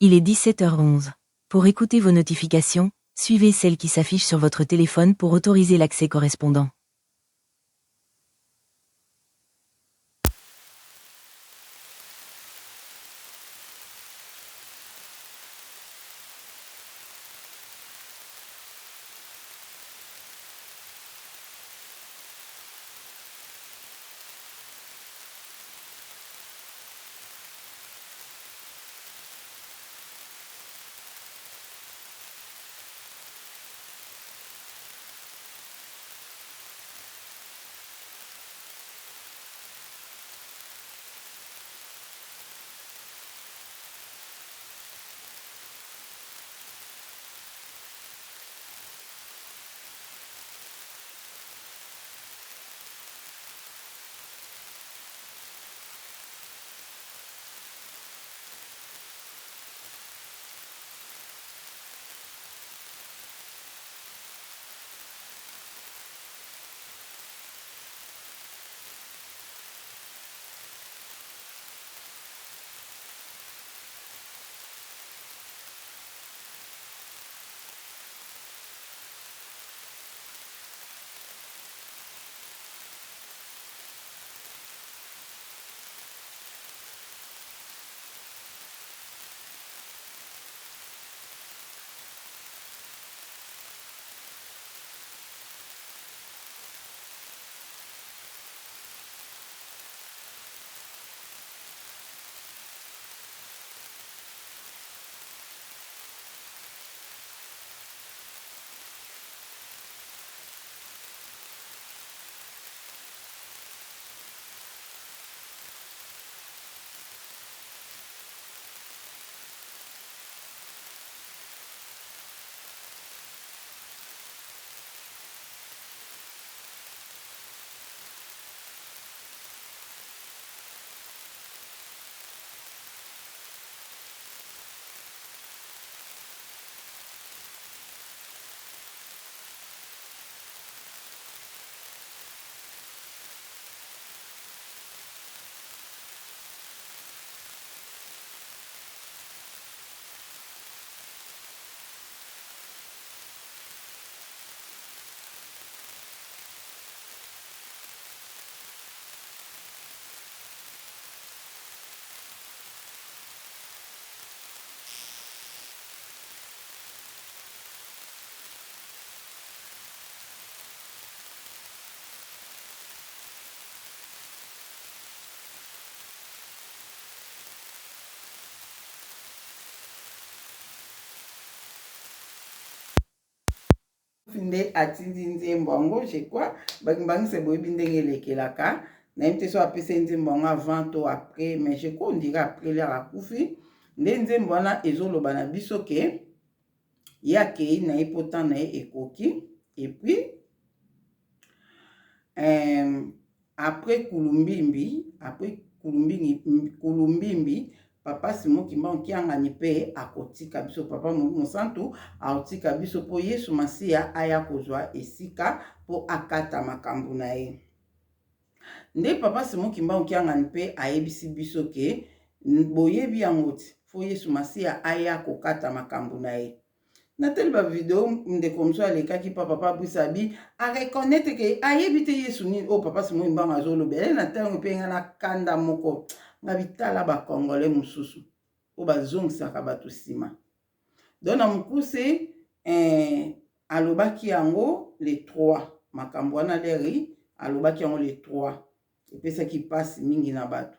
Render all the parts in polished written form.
Il est 17h11. Pour écouter vos notifications, suivez celle qui s'affiche sur votre téléphone pour autoriser l'accès correspondant. Nde atindi nzembo yango je crois bangise boyebi ndenge elekelaka nayebi te so apesa nzembo yango avant to après mais je crois on dirait après lere akufi nde nzembo wana ezoloba na biso ke ye akei na ye pota na ye ekoki et puis après kulumbimbi papa Simon Kimbangu kiangani pe akotika biso papa Mosantu akotika biso po Yesu Masiya aya kozwa esika po akata makambo na ye. Nde papa Simon Kimbangu kiangani pe ayebisi biso ke boyebi yango ti fo Yesu Masiya aya kokata makambo na ye. Na tel ba video ndeko mosu alekaki papa Busabi a reconnaître ke ayebi te Yesu ni o papa Simon Kimbangu azolobela na ntango mpe nga na kanda moko nga bitala bakongole mosusu o bazongisaka bato nsima. Don na mokuse alobaki yango le 3 makambo wana leri alobaki yango le 3 epesaki pasi mingi na bato.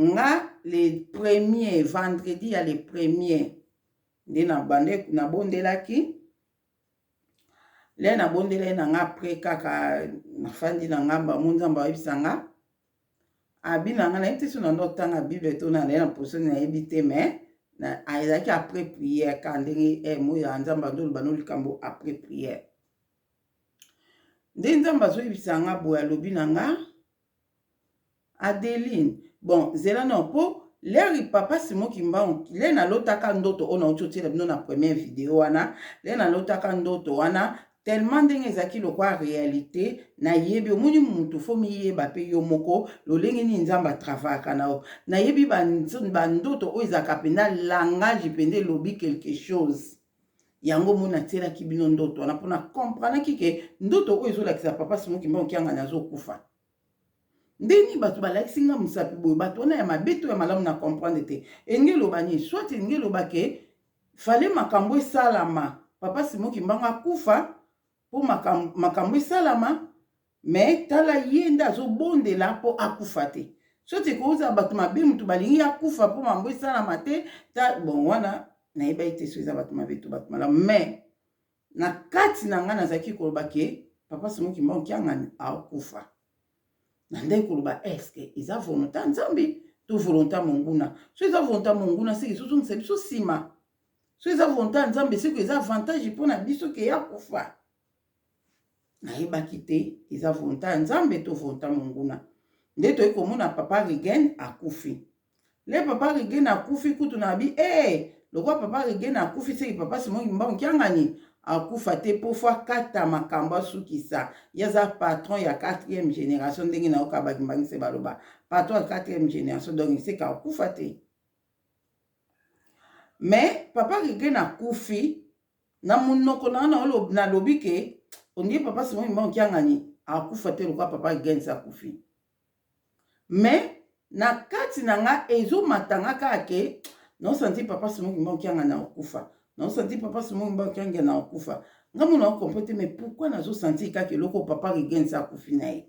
Nga le premier vendredi ya le premier nde nabondelaki le nabondelaki na nga apres kaka nafandi na nga bamonzamba bayebisa nga abi na nga nayebi te so na ndotanga bible to na na position nayebi te mais ezalaki après prière ka ndenge moyo ya nzambe azoloba no likambo après prière nde nzambe azoyebisa nga boye alobi na nga Adeline bon zela no po leri papa Simon Kimbangu le nalotaka ndoto ona otiotela bino na première video wana le nalotaka ndoto wana tellement ndenge ezaki lokwa réalité nayebi omoni mutu fo miyeba mpe yo moko lolenge nini nzambe atravaka nao nayebi bandoto oyo ezalaka mpenza langage mpenza elobi quelque chose yango moni atielaki bino ndoto wana mpona kompranaki ke ndoto oyo ezolakisa papa Simon Kimbangu Kiangani azokufa ndeni bato balakisi nga mosapi boye bato wana ya mabe to ya malamu na comprendre te elingi eloba nini soit elingi eloba ke fale makambo esalama papa Simon Kimbangu akufa mpo makambo esalama me tala ye nde azobondela mpo akufa te soki ekozala bato mabe mutu balingi akufa mpo makambo esalama te bon wana nayeba ete so eza bato mabe to bato malamu me na kati na nga nazalaki koloba ke papa Simon Kimbangu Kiangani akufa na ndenge koloba eske eza volonté nzambe to volonté monguna so eza volonté monguna seki ezozongisa biso nsima so eza volonté nzambe seki eza avantage mpo na biso ke ya kufa nayebaki te eza volonté nzambe to volonté monguna nde toyei komona papa Regen akufi le papa Regen akufi kutu na bi lokwa papa Regen akufi seki papa Simon Kimbangu Kiangani akufa te po fo akata makambo asukisa yaza patron ya 4e génération ndenge nayoka bakimbangise baloba patron ya 4e génération donc seka akufa te mais papa Regen akufi na munoko na lobi ke ondie papa Simon Kimbangu Kiangani akufa te lokwa papa Regen akufi mais na kati na nga ezomata kaka ke non senti papa Simon Kimbangu Kiangani akufa non senti papa Simon Kimbangu Kiangani akufa nga mona comprendre mais pourquoi nazo senti kaka loko papa Regen akufi na ye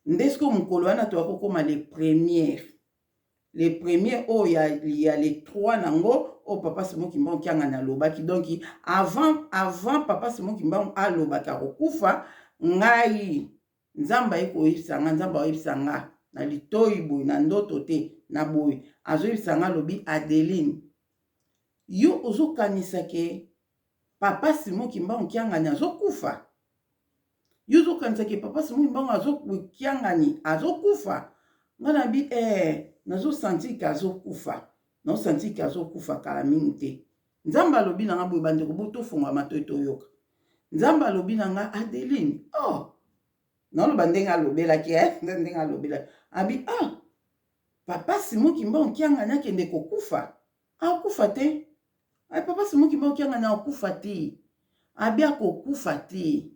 ndesko mukolo wana to akokoma les premiers oh ya les 3 nango oh papa Simon Kimbangu Kiangani alobaki donc avant papa Simon Kimbangu alobaki akokufa ngai nzamba ekoyebisanga nzamba oyebisanga na litoyi boye na ndoto te na boye azoyebisanga lobi Adeline yo ozokanisa ke papa Simon Kimbangu Kiangani azokufa yo ozokanisa ke papa Simon Kimbangu Kiangani azokufa ngana bi nazosentir ke azokufa nazosentir ke azokufa kala mingi te nzamba alobi nanga boye bandeko botofunga matoi toyoka nzamba alobi nanga Adeline naloba ndenge alobelaki ndenge alobelaki abi papa Simon Kimbangu Kiangani akende kokufa akufa te papa Simon Kimbangu Kiangani akufa te abi akokufa te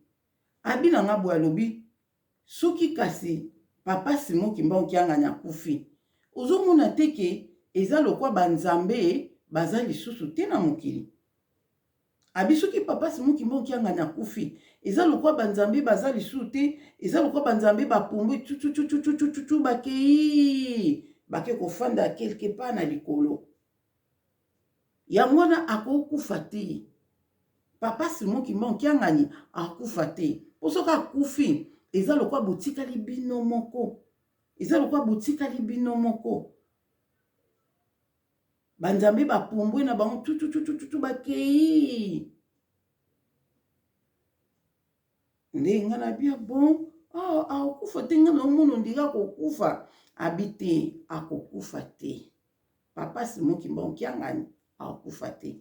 abi nanga boye alobi soki kasi papa Simon Kimbangu Kiangani akufi ozomona te ke eza lokwa banzambe baza lisusu te na mokili abi soki papa Simon Kimbangu Kiangani akufi eza lokwa banzambe baza lisusu te eza lokwa banzambe bapombo tututututututu bake kofanda quelque part na likolo yango wana akokufa te papa Simon Kimbangu Kiangani akufa te po soki akufi eza lokwa botikali bino moko eza lokwa botikali bino moko banzambe bapumbwe na bango tututututu bakei nde nga na bia bon akokufa te nga na omona ondika kokufa abi te akokufa te papa Simon Kimbangu Kiangani akokufa te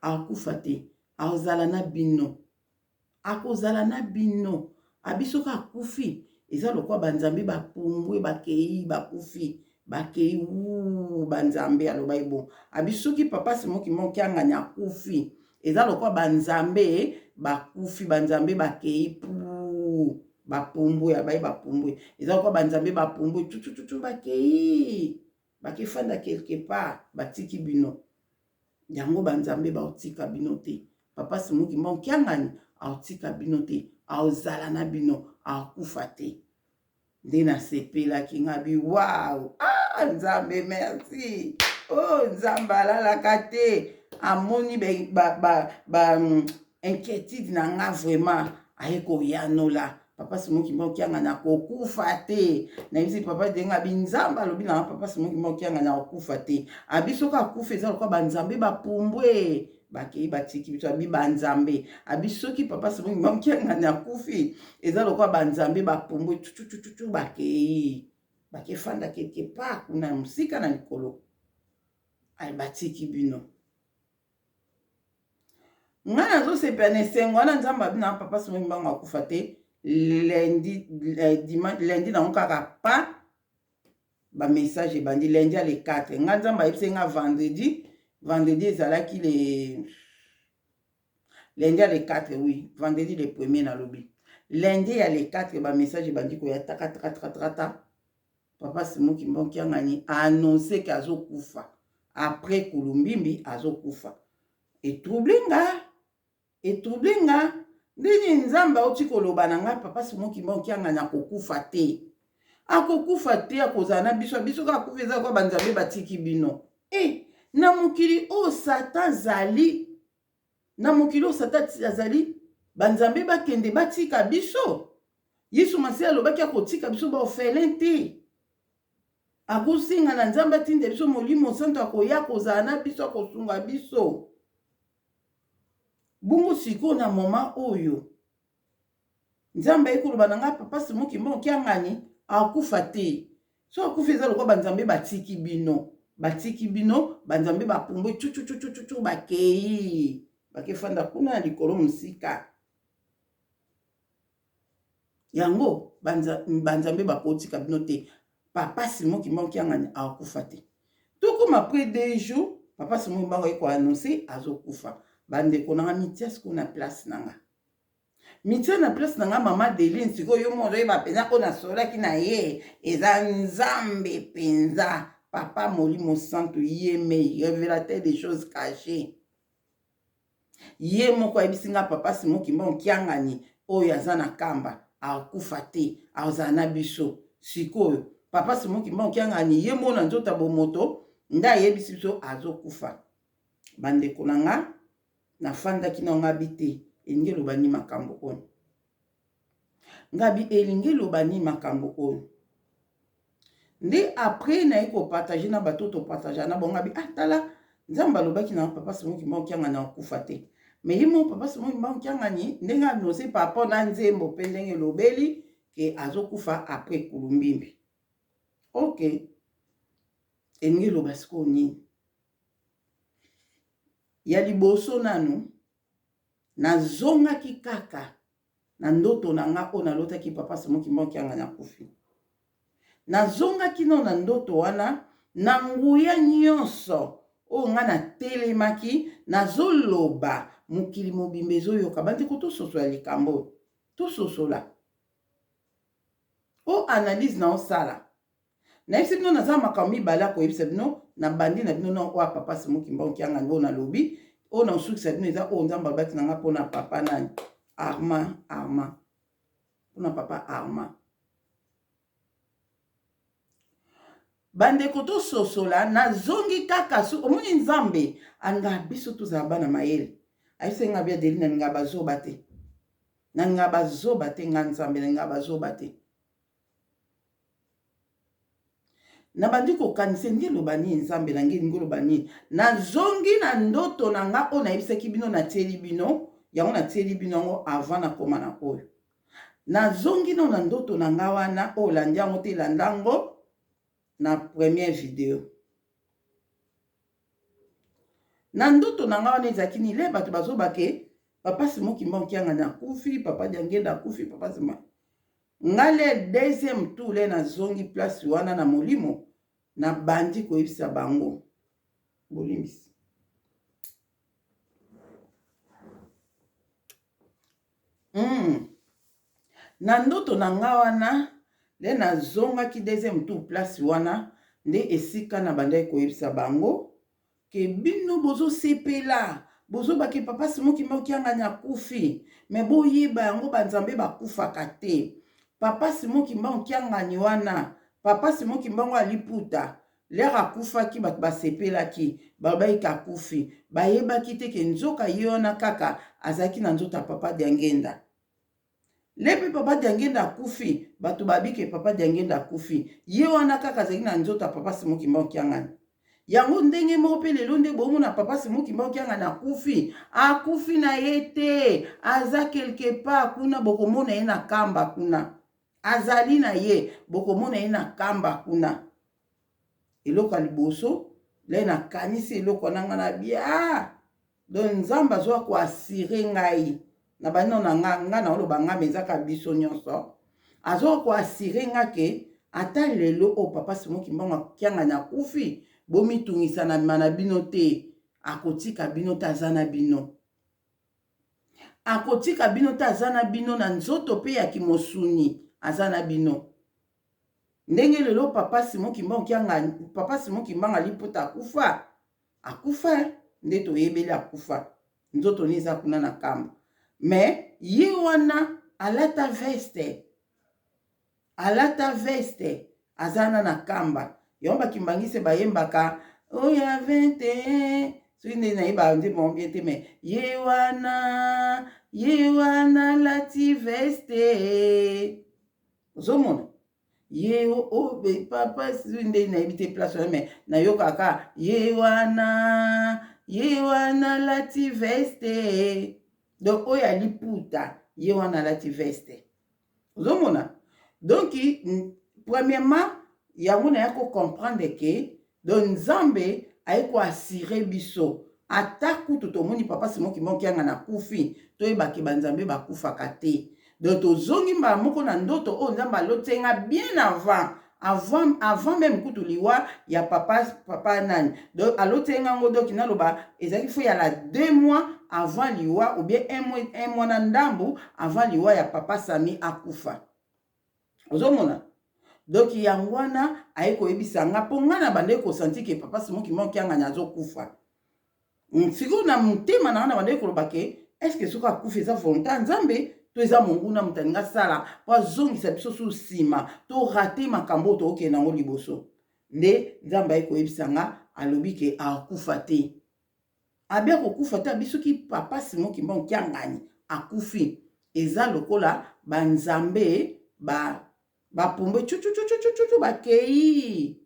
akozala na bino abi soki akufi eza lokwa banzambe bapumbwe bakei bakufi bakei banzambe aloba ebo abi soki papa Simon Kimbangu Kiangani akufi eza lokwa banzambe bakufi banzambe bakei bapumbwe abai bapumbwe eza lokwa banzambe bapumbwe tutututu bakei bakefanda quelque part batiki bino yango banzambe baotika bino te papa Simon Kimbangu Kiangani aotika bino te aozala na bino akufa te nde nasepelaki nga bi wow nzambe merci nzambe alalaka te amoni inquiétude na nga vraiment aye koyanola papa Simon Kimbangu Kiangani akokufa te nayebisi papa denga abi nzambe alobi na papa Simon Kimbangu Kiangani akokufa te abi soki akufa eza lokwa banzambe bapumbwe bakei batiki biso abi banzambe abi soki papa Simon Kimbangu Kiangani akufi eza lokwa banzambe bapumbwe tutututu bakei bakefanda quelque part kuna mosika na likolo batiki bino nga nazosepela na esengo wana nzambe abi na papa Simon Kimbangu akufa te. Lundi nango kaka pa bamessage ebandi lundi ya le 4 nga nzambe ayebisi nga vendredi ezalaki lundi ya le 4 oui vendredi le 1er nalobi lundi ya le 4 bamessage ebandi koya taka papa Simon Kimbangu Kiangani annonce ke azokufa après Kulumbimbi azokufa etrouble nga ndeni nzambe auti koloba na nga papa Simon Kimbangu Kiangani akokufa te akozala na biso kakufa eza kwa banzambe batiki bino na mokili oyo satan azali banzambe bakende batika biso. Yesu Masiya alobaki akotika biso baorphelin te, akosinga na nzambe atinde biso Molimo Santo akoya kozala na biso akosunga biso. Bongo sikoyo na moma oyo nzambe ekoloba na nga papa Simon Kimbangu Kiangani akufa te. So akufa eza lokwa banzambe batiki bino banzambe bapumbwe chuchu bakei bakefanda kuna na likolo musika yango banzambe bakotika bino te. Papa Simon Kimbangu Kiangani akufa te. Tokoma après 2 jours papa Simon Kimbangu eko annoncer azokufa. Bandeko nanga mitia siko na place nanga. Mitia na place nanga mama Deline siko yo mozo yeba penza ko na solaki na ye eza nzambe penza. Papa Molimo Santo yeme révélateur des choses cachées. Ye moko ayebisinga papa Simon Kimbangu Kiangani oyo aza na kamba akufa te azala na biso. Sikoyo papa Simon Kimbangu Kiangani ye mona nzota bomoto nda yebisi biso azokufa. Bandeko nanga nafandaki na ngabi te elingi lobani makambo oyo. Ngabi elingi lobani makambo oyo. Nde après na eko partager na bato to partager na bonga bi atala nzamba lobaki na papa Simon Kimbangu Kiangani akufa te. Mais yimo papa Simon Kimbangu Kiangani ndenga annoncer papa na nzembo pe ndenge lobeli ke azokufa après Kulumbimbi. OK. Elingi lobasiko nini? Ya liboso nanu nazongaki kaka na ndoto na nga o nalotaki papa Simon Kimbangu Kiangani akufi. Nazongaki no na ndoto wana na nguya nyonso o nga na telemaki nazoloba mokili mobimba ezoyoka bandeko tososola likambo tososola o analyse na osala nayebisi bino naza makambo mibale akoyebisa bino na bandi na bino na oyo papa Simon Kimbangu Kiangani oyo nalobi oyo na osukisa bino eza oyo nzambe alobaki na nga mpona papa nani Armand mpona papa Armand. Bandeko tososola nazongi kaka su omoni nzambe anga biso tozala bana mayele ayise nga bia Deline nga bazoba te na nga bazoba te nga nzambe na nga bazoba te na bandi kokanisa nge lobani nzambe na nge ngo lobani nazongi na ndoto na nga o nayebisaki bino na tieli bino yango na tieli bino yango avant na koma na oyo nazongi no na ndoto na nga wana o landi yango te landango na première vidéo. Na ndoto na nga wana ezaki ni le bato bazoba ke papa Simon Kimbangu Kiangani akufi, papa Diangenda akufi, papa Simon. Nga le deuxième tour le na zongi place wana na Molimo na bandi koyebisa bango. Bolimbisi. Na ndoto na nga wana le na zonga ki deuxième tour place wana nde esika na bandai koyebisa bango ke bino bozo sepela bozo baki papa Simon Kimbangu Kiangani akufi me boyeba yango banzambe bakufaka te. Papa Simon Kimbangu Kiangani wana papa Simon Kimbangu aliputa lera akufaki bato basepelaki babaiki akufi bayebaki te ke nzoka ye wana kaka azalaki na nzota papa Diangenda. Lepe papa Diangenda akufi bato babike papa Diangenda akufi ye wana kaka azalaki na nzota papa Simon Kimbangu Kiangani. Yango ndenge moko pe lelo nde bomona papa Simon Kimbangu Kiangani akufi na ye te aza quelque part kuna bokomona ye na kamba kuna azali na ye bokomona ye na kamba kuna. Eloko liboso le na kanisi eloko nanga na bia donc nzambe azwa koassire ngai na bano na nga na oloba nga mezaka biso nyonso azwa koassire nga ke ata lelo o papa Simon Kimbangu akianga na kufi bomitungisa na mana bino te akotika bino te aza na bino akotika bino te aza na bino na nzoto pe ya kimosuni aza na bino ndenge lelo papa Simon Kimbangu aliputa akufa nde toyebeli akufa nzoto ni eza kuna na kamba me ye wana alata veste azana na kamba yomba kimbangise bayembaka oya 21 soki nde nayeba nde bien te me ye wana lati veste ozomona ye o papa soki nde nayebi te place wana me nayokaka ye wana lati veste donc oyo aliputa ye wana lati veste ozomona donc premièrement yango na ya comprendre ke donc nzambe aye koassire biso ata kutu tomoni papa Simon Kimbangu kianga na kufi toyebaki banzambe bakufaka te donc tozongi mbala moko na ndoto oyo nzambe alotenga bien avant même kutu liwa ya papa nani donc alotenga ngo donc naloba ezalaki fo ya la 2 mois avant liwa ou bien un mois na ndambu avant liwa ya papa Sami akufa ozomona donc yango wana aye koyebisa nga mpo nga na bandeki kosanti ke papa Simon Kimbangu kianga azokufa sikoyo na motema na nga na bandeki koloba ke estce soki akufa eza volonté ya nzambe to eza monguna moto alingi asala mpo azongisa biso su nsima to rate makambo oyo tookende yango liboso nde nzambe aye koyebisa nga alobi ke akufa te abia kokufa te abi soki papa Simon Kimbangu kiangani akufi eza lokola banzambe bapombe chuchuchuchuchuchu bakei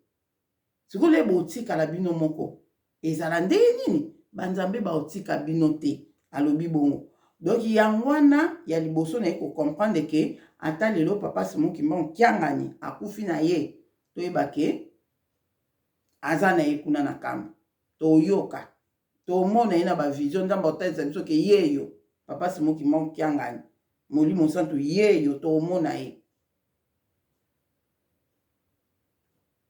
sikoyo le botikala bino moko ezala ndenge nini banzambe baotika bino te alobi bongo donc yango wana ya liboso na ye kocomprendre ke ata lelo papa Simon Kimbangu kiangani akufi na ye toyeba ke aza na ye kuna na kamba toyoka tomona ye na bavision nzambe otalisa biso ke yeyo papa Simon Kimbangu kiangani molimo santu yeyo tomona ye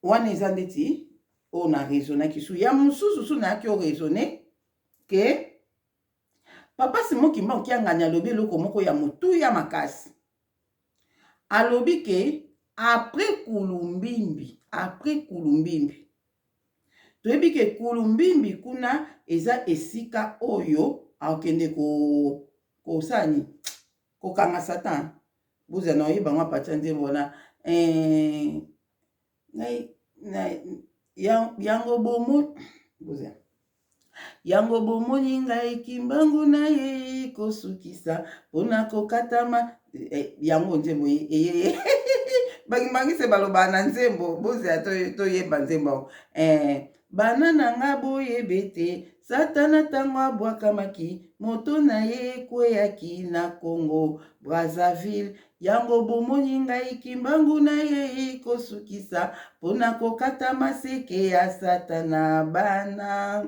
wana eza ndeti oyo na raisonnaki su ya mosusu su nayaki oraisonne ke papa Simon Kimbangu kiangani alobi eloko moko ya motuya makasi alobi ke après kulumbimbi toyebi ke kulumbimbi kuna eza esika oyo akende kosani kokanga Satan buza na oyeba ngo apatia nzembo wana yango bomoni ngai Kimbangu na ye kosukisa mpona kokatama yango nzembo bangise baloba na nzembo bozela toyeba nzembo bana na nga boyebe te Satana ntango abwakamaki moto na ye ekweyaki na Congo Brazzaville yango bomoni ngai Kimbangu na ye kosukisa mpona kokata maseke ya Satana bana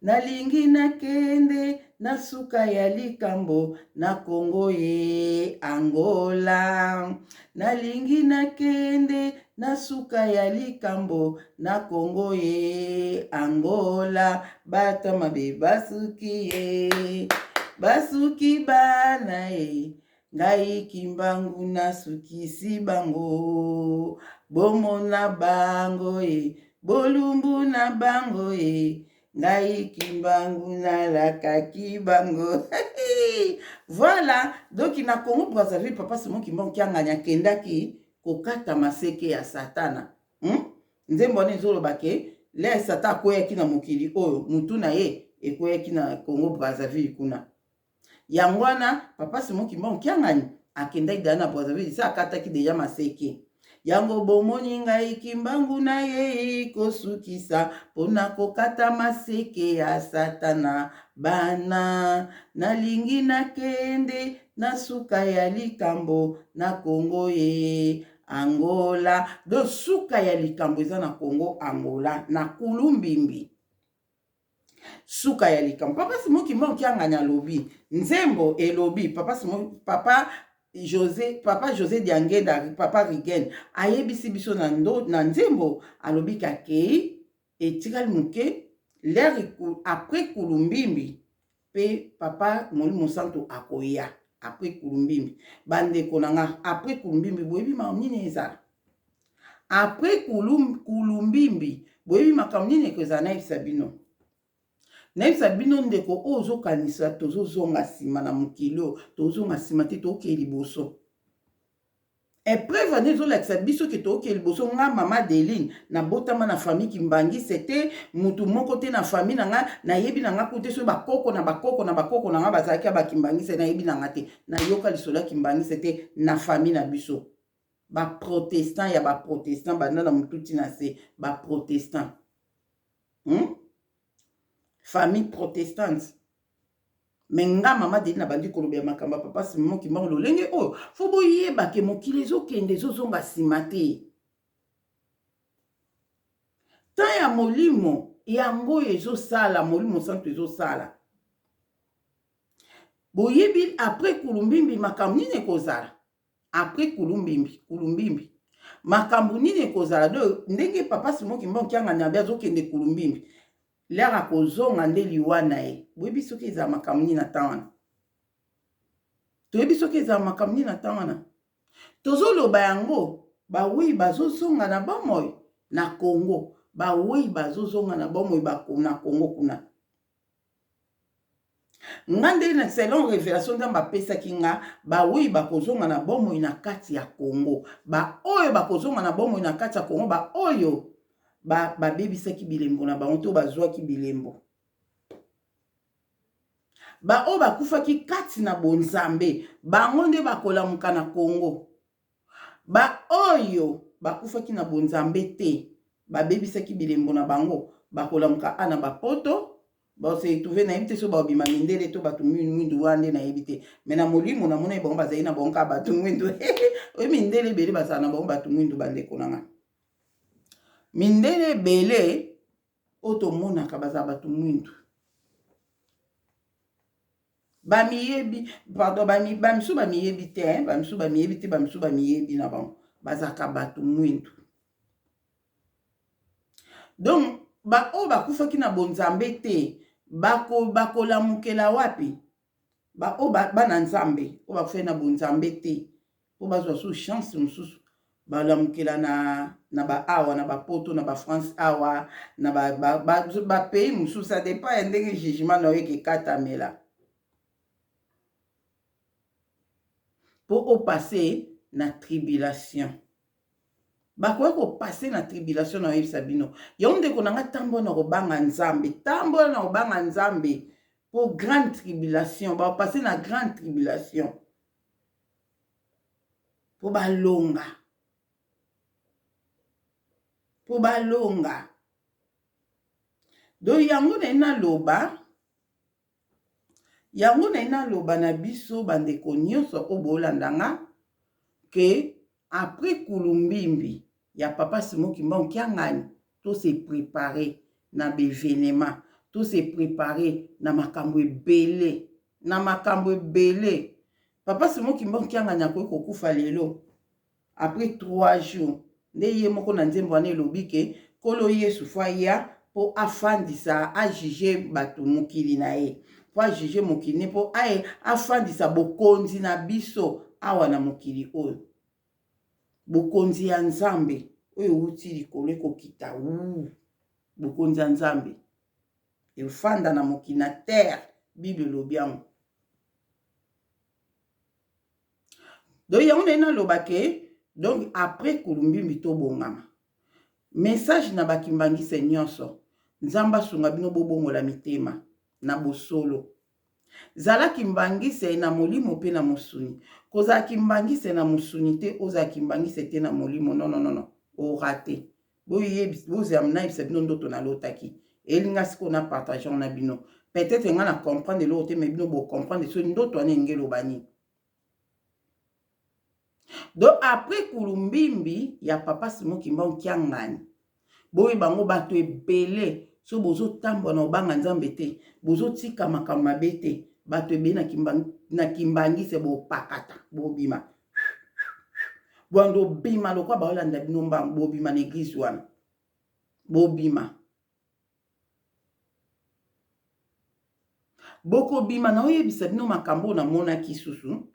nalingi nakende na suka ya likambo na Congo ye Angola nalingi nakende na suka ya likambo na Congo ye Angola bata mabe basuki ye basuki bana ye ngai Kimbangu nasukisi bango bomona bango ye bolumbu na bango ye ngai Kimbangu nalakaki bango voilà donc na Congo Brazzaville papa Simon Kimbangu kiangani akendaki kokata maseke ya Satana nzembo wana ezoloba ke le Satan akweyaki na mokili oyo mutu na ye ekweyaki na Congo Brazzaville kuna yango wana papa Simon Kimbangu kiangani akendaki dala na Brazzaville sa akataki deja maseke yango bomoni ngai Kimbangu na ye kosukisa mpona kokata maseke ya Satana bana nalingi nakende na suka ya likambo na Congo ye Angola do suka ya likambo eza na Congo Angola na kulumbimbi suka ya likambo. Papa Simon Kimba okianganya lobi nzembo elobi papa José Diangenda papa Rigen ayebisi biso na nzembo alobi kakei etikali muke l'air après kulumbimbi pe papa Molimo Santo akoya après kulumbimbi bandeko nanga après kulumbimbi boyebi mamnini ezala après kulumbimbi boyebi makambo nini ekozala nayebisa bino nayebisa bino ndeko oyo ozokanisa tozozonga nsima na mokili oyo tozonga nsima te tookee liboso epreuve ane ezolakisa biso ke tookee liboso nga mama Deline nabotama na famille Kimbangise te mutu moko te na famille na nga nayebi na nga kute so bakoko na bakoko na nga bazalaki ya bakimbangise nayebi na nga te nayoka lisolo ya Kimbangise te na famille na biso baprotestant ya baprotestant banda na mututi na se baprotestant famille protestante me nga mama Deline na bandi koloba ya makambo papa Simon Kimba lolenge oyo fo boyeba ke mokili ezokende ezozonga nsima te tan ya molimo yango ezosala Molimo Santo ezosala boyebi après kulumbimbi makambo nini ekozala après kulumbimbi makambo nini ekozala do ndenge papa Simon Kimba okianganya be azokende kulumbimbi lera kozonga nde liwa na ye boyebi soki ezala makambo nini na ntan wana toyebi soki ezala makambo nini na ntan wana tozoloba yango bawei bazozonga na bomoi na Congo bawei bazozonga na bomoi na Congo kuna nga nde na selon révélation nzambe apesaki nga bawei bakozonga na bomoi na kati ya Congo baoyo bakozonga na bomoi na kati ya Congo baoyo babebisaki bilembo na bango to bazwaki bilembo baoyo bakufaki kati na bonzambe bango nde bakolamuka na Congo baoyo bakufaki na bonzambe te babebisaki bilembo na bango bakolamuka ana bapoto bose trouvé na yebi te so babima mindele to bato mwindu wana na yebi te me na molimo na mona bango bazali na bango ka bato mwindu oyo mindele ebele bazala na bango bato mwindu bandeko na nga mindele ebele oyo tomonaka bazala bato mwindu bamiyebi pardon bamisu bamiyebi te bamisu bamiyebi te bamisu bamiyebi na bango bazalaka bato mwindu donc baoyo bakufaki na bonzambe te bakolamukela wapi baoyo bana nzambe oyo bakufaki na bonzambe te po bazwa so chance mosusu balamukela na baawa na bapoto na bafrance awa na bapays mosusu ça dépend ya ndenge jugement na oyo ekekatamela po opase na tribulation bakoya kopase na tribulation na oyebisa bino yango ndeko na nga tambola na kobanga nzambe po grande tribulation bakopase na grande tribulation po balonga do yango nayi naloba na biso bandeko nyonso oyo bolandanga ke après kulumbimbi ya papa Simon Kimba okiangani to se préparer na bévénement to se préparer na makambo ebele papa Simon Kimba okiangani akoki kokufa lelo après 3 jours nde ye moko na nzembo wana elobi ke kolo Yesu fo aya po afandisa ajuge bato mokili na ye po ajuge mokili ne po afandisa bokonzi na biso awa na mokili oyo bokonzi ya nzambe oyo euti likolo ekokita bokonzi ya nzambe efanda na mokili na terre bible elobi yango donc yango naye naloba ke donc après kulumbimbi tobongama message na bakimbangise nyonso nzambe asunga bino bobongola mitema na bosolo zala kimbangise na molimo mpe na mosuni kozala kimbangise na mosuni te ozala kimbangise te na molimo non orate bozala nayebisa bino ndoto nalotaki elinga sikoyo na partage na bino peut-être nga na comprendre eloko te me bino bocomprendre so ndoto wana enge eloba nini donc après kulumbimbi ya papa Simon Kimba okiangani boyi bango bato ebele so bozo tambwa na obanga nzambe te bozo tika makambo mabe te bato ebe na kimbangise bopakata bobima bwando bima lokwa baolanda bino mbangu bobima na eglise wana bobima boko bima na oyebisa bino makambo na mona kisusu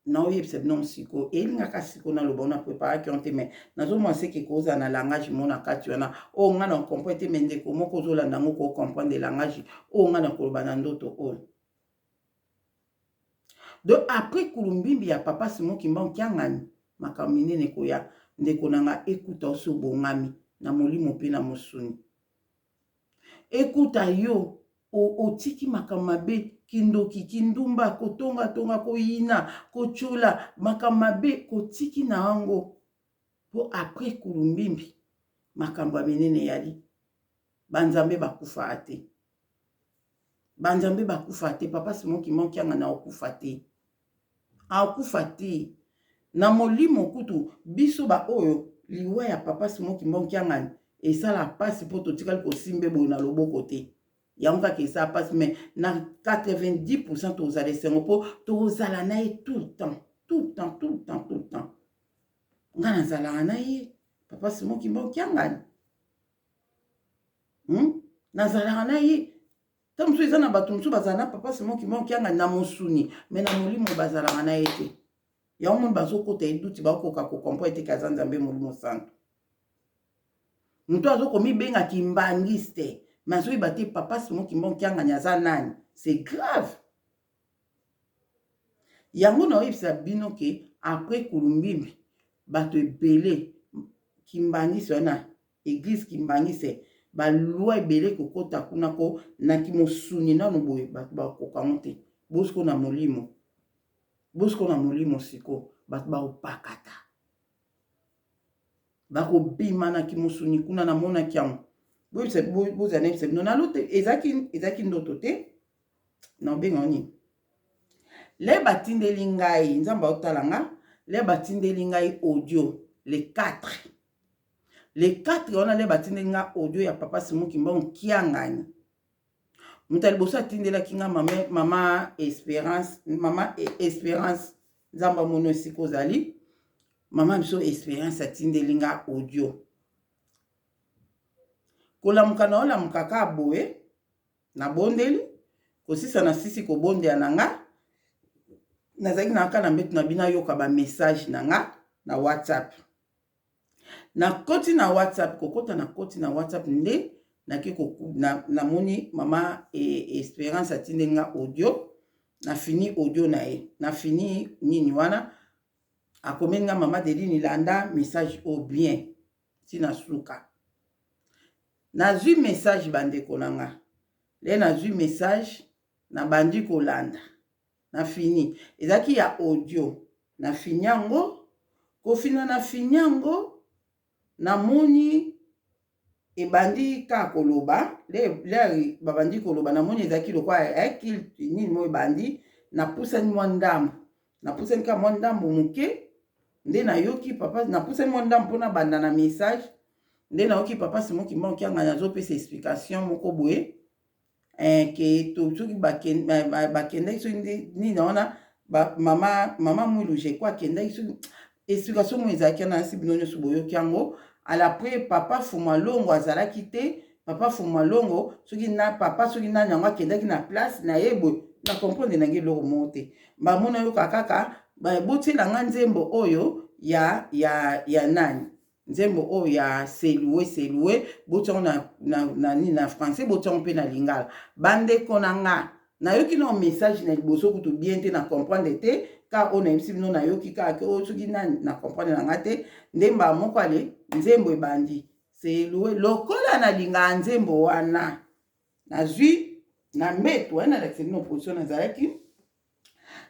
na oyebisa bino siko elingaka siko na loba na prépare ki onte mais nazo mo seke koza na langage mona kati wana o nga na comprendre te mende ko moko zolanda ngo ko comprendre langage o nga na koloba na ndoto o donc après kulumbimbi ya papa Simon Kimbangu kiangani makambo minene koya ndeko nanga ekuta oso bongami na molimo pe na mosuni ekuta yo otiki makambo mabe kindoki kindumba kotonga tonga koyina kochola makambo mabe kotiki na wango po après kulumbimbi makambo minene yali banzambe bakufa ate banzambe bakufa te papa Simon Kimbangu kianga na okufa te akufa te na molimo kutu biso ba oyo liwa ya papa Simon Kimbangu kiangani esala pasi po totikali kosimbe boye na loboko te yango kaka esala pasi mais na 90% tozala esengo po tozala na ye tout le temps nga nazalaka na ye papa Simon Kimbangu kiangani nazalaka na ye ta mosusu eza na bato mosusu bazala na papa Simon Kimbangu kiangani na mosuni mais na molimo bazalaka na ye te yango moni bazokota eduti bakoka kokompo ete kaza nzambe molimo santo moto azokomibenga kimbangisi te mais azoyeba te papa Simon Kimbangu kiangani aza nani c'est grave yango na oyebisa bino ke après kulumbimbi bato ebele kimbangisi wana église kimbangisi balwa ebele kokota kuna ko na kimosuni nano boye bato bakokango te bosiko na molimo siko bato baopakata bakobima na kimosuni kuna na mona kiango bozana ebisa bino nalote ezaki ndoto te na obenga nini le batindeli ngai nzambe aotalanga le batindeli ngai audio le 4 wana le batindeli ngai audio ya papa Simon Kimbangu kiangani moto liboso atindelaki nga mama Espérance nzamba mono esika ozali mama biso Espérance atindeli nga audio kolamuka na olamuka ka boye na bondeli kosisa na sisi kobondela na nga nazalaki na kaka na mbeto na bino ayoka bamessage na nga na WhatsApp nakoti na WhatsApp kokota na koti na WhatsApp nde namoni mama Espérance atindeli nga audio na fini audio na ye na fini nini wana akomeli nga mama Deline landa message au bien tina suka nazwi message bandeko na nga le nazwi message na bandi kolanda na fini ezaki ya audio na fini yango kofina na fini yango namoni ebandi ka koloba le babandi koloba namoni ezaki lokwa ekil nini mo ebandi napusani mwa ndambo napusani ka mwa ndambo moke nde nayoki papa napusani mwa ndambo mpona banda na message nde nayoki papa Simon Kimbangu kiangani azopesa explication moko boye ke soki bakendaki soki nini wana mama mwilu jekwa akendaki soki explication mo ezalaki na nsi bino nyonso boyoki yango alapres papa Fumalongo azalaki te papa Fumalongo soki nani yango akendaki na place na ye boye na comprendre nange eloko moko te bamona yoka kaka botielanga nzembo oyo ya nani nzembo oyo ya selue botiango na français botiango mpe na lingala bandeko na nga nayoki na message na liboso kutu bien te na comprendre te ka oyo nayebisi bino nayoki kaka oyo soki nani na comprendre na nga te ndemba moko ale nzembo ebandi selue lokola na lingala nzembo wana nazwi na mbeto wana lakisi bino position nazalaki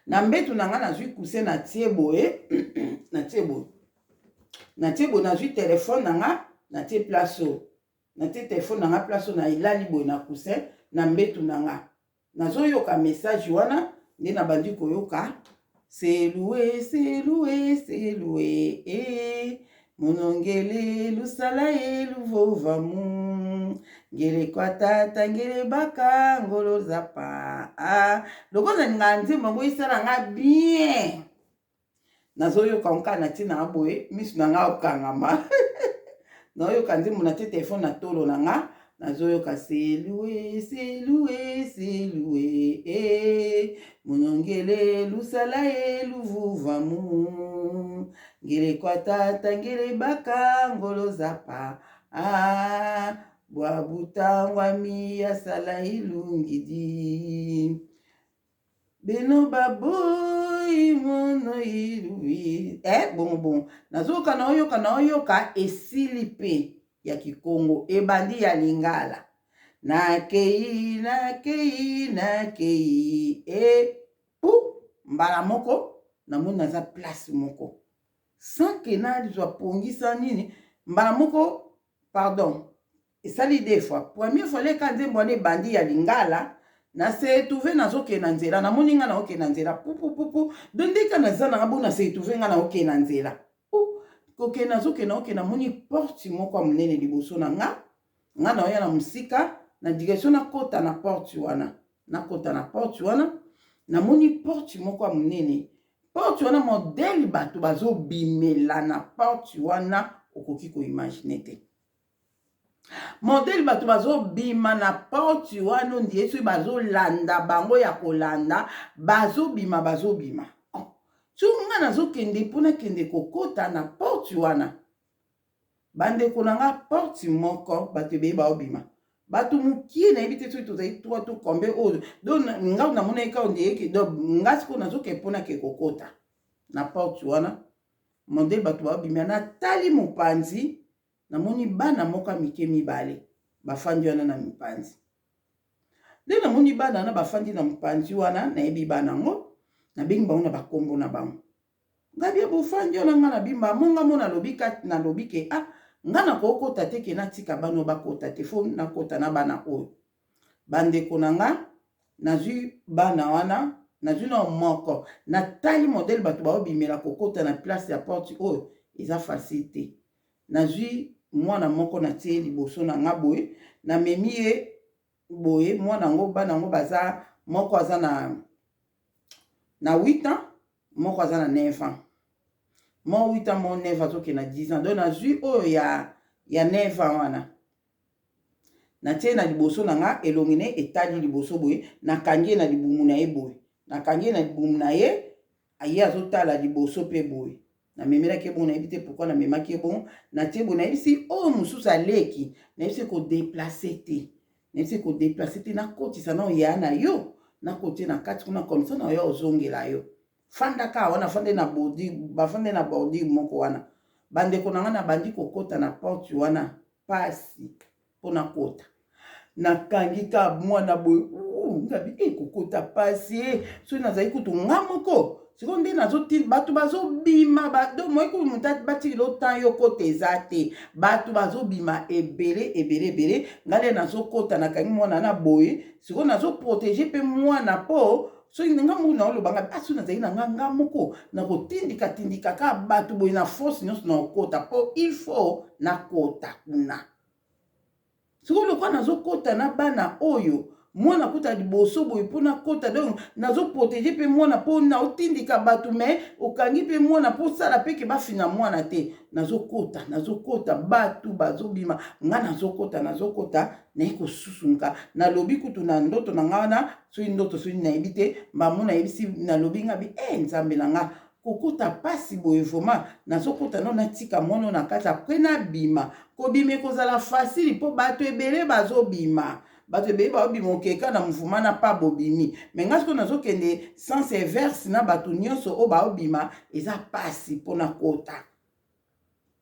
na mbeto na nga nazwi kuse na tie boye nazwi telefone na nga na tie place oyo na tie telefone na nga place oyo na elali boye na kuse na mbeto na nga nazoyoka message wana nde na bandi koyoka selue monongele lusala ye luvovamu ngele kwatata ngele baka ngolo zapa lokoza nga nzembo ngo isala nga bien nazoyoka nka na tina aboye misu na nga okangama nayoka nzembo na te telefone na tolo na nga nazoyoka selue selue selue monongele lusala ye luvuvamu ngele kwatata ngele baka ngolo zapa bwabutangwami yasala ilungidi beno baboyi mono iluwi bon nazoyoka naoyoka esili pe ya kikongo ebandi ya lingala nakei mbala moko namoni naza place moko sanke nazwa pongisa nini mbala moko pardon esali deux fois première fois leka nzembo wana ebandi ya lingala na se etrouve nazoke na nzela namoni nga naoke na nzela pupupupu do ndeka naza nanga bona se etrouve nga naoke na nzela koke nazoke naoke namoni porte moko ya monene liboso na nga naoya na mosika na direction nakota na porte wana namoni porte moko ya monene porte wana modele bato bazobimela na porte wana okoki koimagine te modele bato bazobima na porte wana ondie soki bazolanda bango ya kolanda bazobima so nga nazokende mpona kende kokota na porte wana bandeko na nga porte moko bato ebeye baobima bato mokie nayebi te soki tozali twa to kombe oyo do nga namona eka ondeyeke do nga siko nazoke mpona ke kokota na porte wana modele bato baobima natali mopanzi namoni bana moko ya mike mibale bafandi wana na mipanzi nde namoni bana wana bafandi na mopanzi wana nayebi bana ngo nabengi bango na bakombo na bango ngabia bofandi wana nga nabimba monga mo nalobi ke nga nakokota te ke natika bano bakota te fo nakota na bana oyo bandeko na nga nazwi bana wana nazwi na moko natali modele bato baobimela kokota na place ya porte oyo eza facile te nazwi mwana moko natie liboso na nga boye namemi ye boye mwana ngo bana ngo baza moko aza na 8 ans moko aza na 9 ans mo 8 ans mo 9 azoke na 10 ans donc nazwi oyo ya 9 ans wana natie na liboso na nga elongi ne etali liboso boye nakangi ye na libumu na ye boye nakangi ye na libumu na ye aye azotala liboso pe boye namemelaki bon nayebi te pourquoi namemaki bon natie bon nayebisi oyo mosusu aleki nayebisi kodeplace te nakotisa na oya na yo nakotie na kati kuna komisa na oya ozongela yo fandaka wana bafande na bordi moko wana bandeko na nga na bandi kokota na porte wana pasi mpona kota nakangi ka mwana boye ngabi kokota pasi soki nazali kutu nga moko siko nde nazotili bato bazobima do moyeko muta batili lotan yo kota eza te bato bazobima ebele ngale nazokota nakangi mwana na boye siko nazoprotege mpe mwana po soki nga moko naolobanga aso nazali na nga moko nakotindika ka bato boye na force nyonso na okota po il faut nakota kuna siko lokwa nazokota na bana oyo mwana kota liboso boye mpona kota donc nazoprotege mpe mwana mpo naotindika bato me okangi mpe mwana mpo sala mpe ke bafina mwana te nazokota bato bazobima nga nazokota naye kosusunga nalobi kutu na ndoto na nga wana soki ndoto soki nayebi te mbamo nayebisi nalobi nga bi nzambe na nga kokota pasi boye vraimen nazokota no natika mwana na kati apres nabima kobima ekozala fasili mpo bato ebele bazobima bato ebele baobima okeka na mouvement na pa bobimi me nga siko nazokende sens inverse na bato nyonso oyo baobima eza pasi mpona kota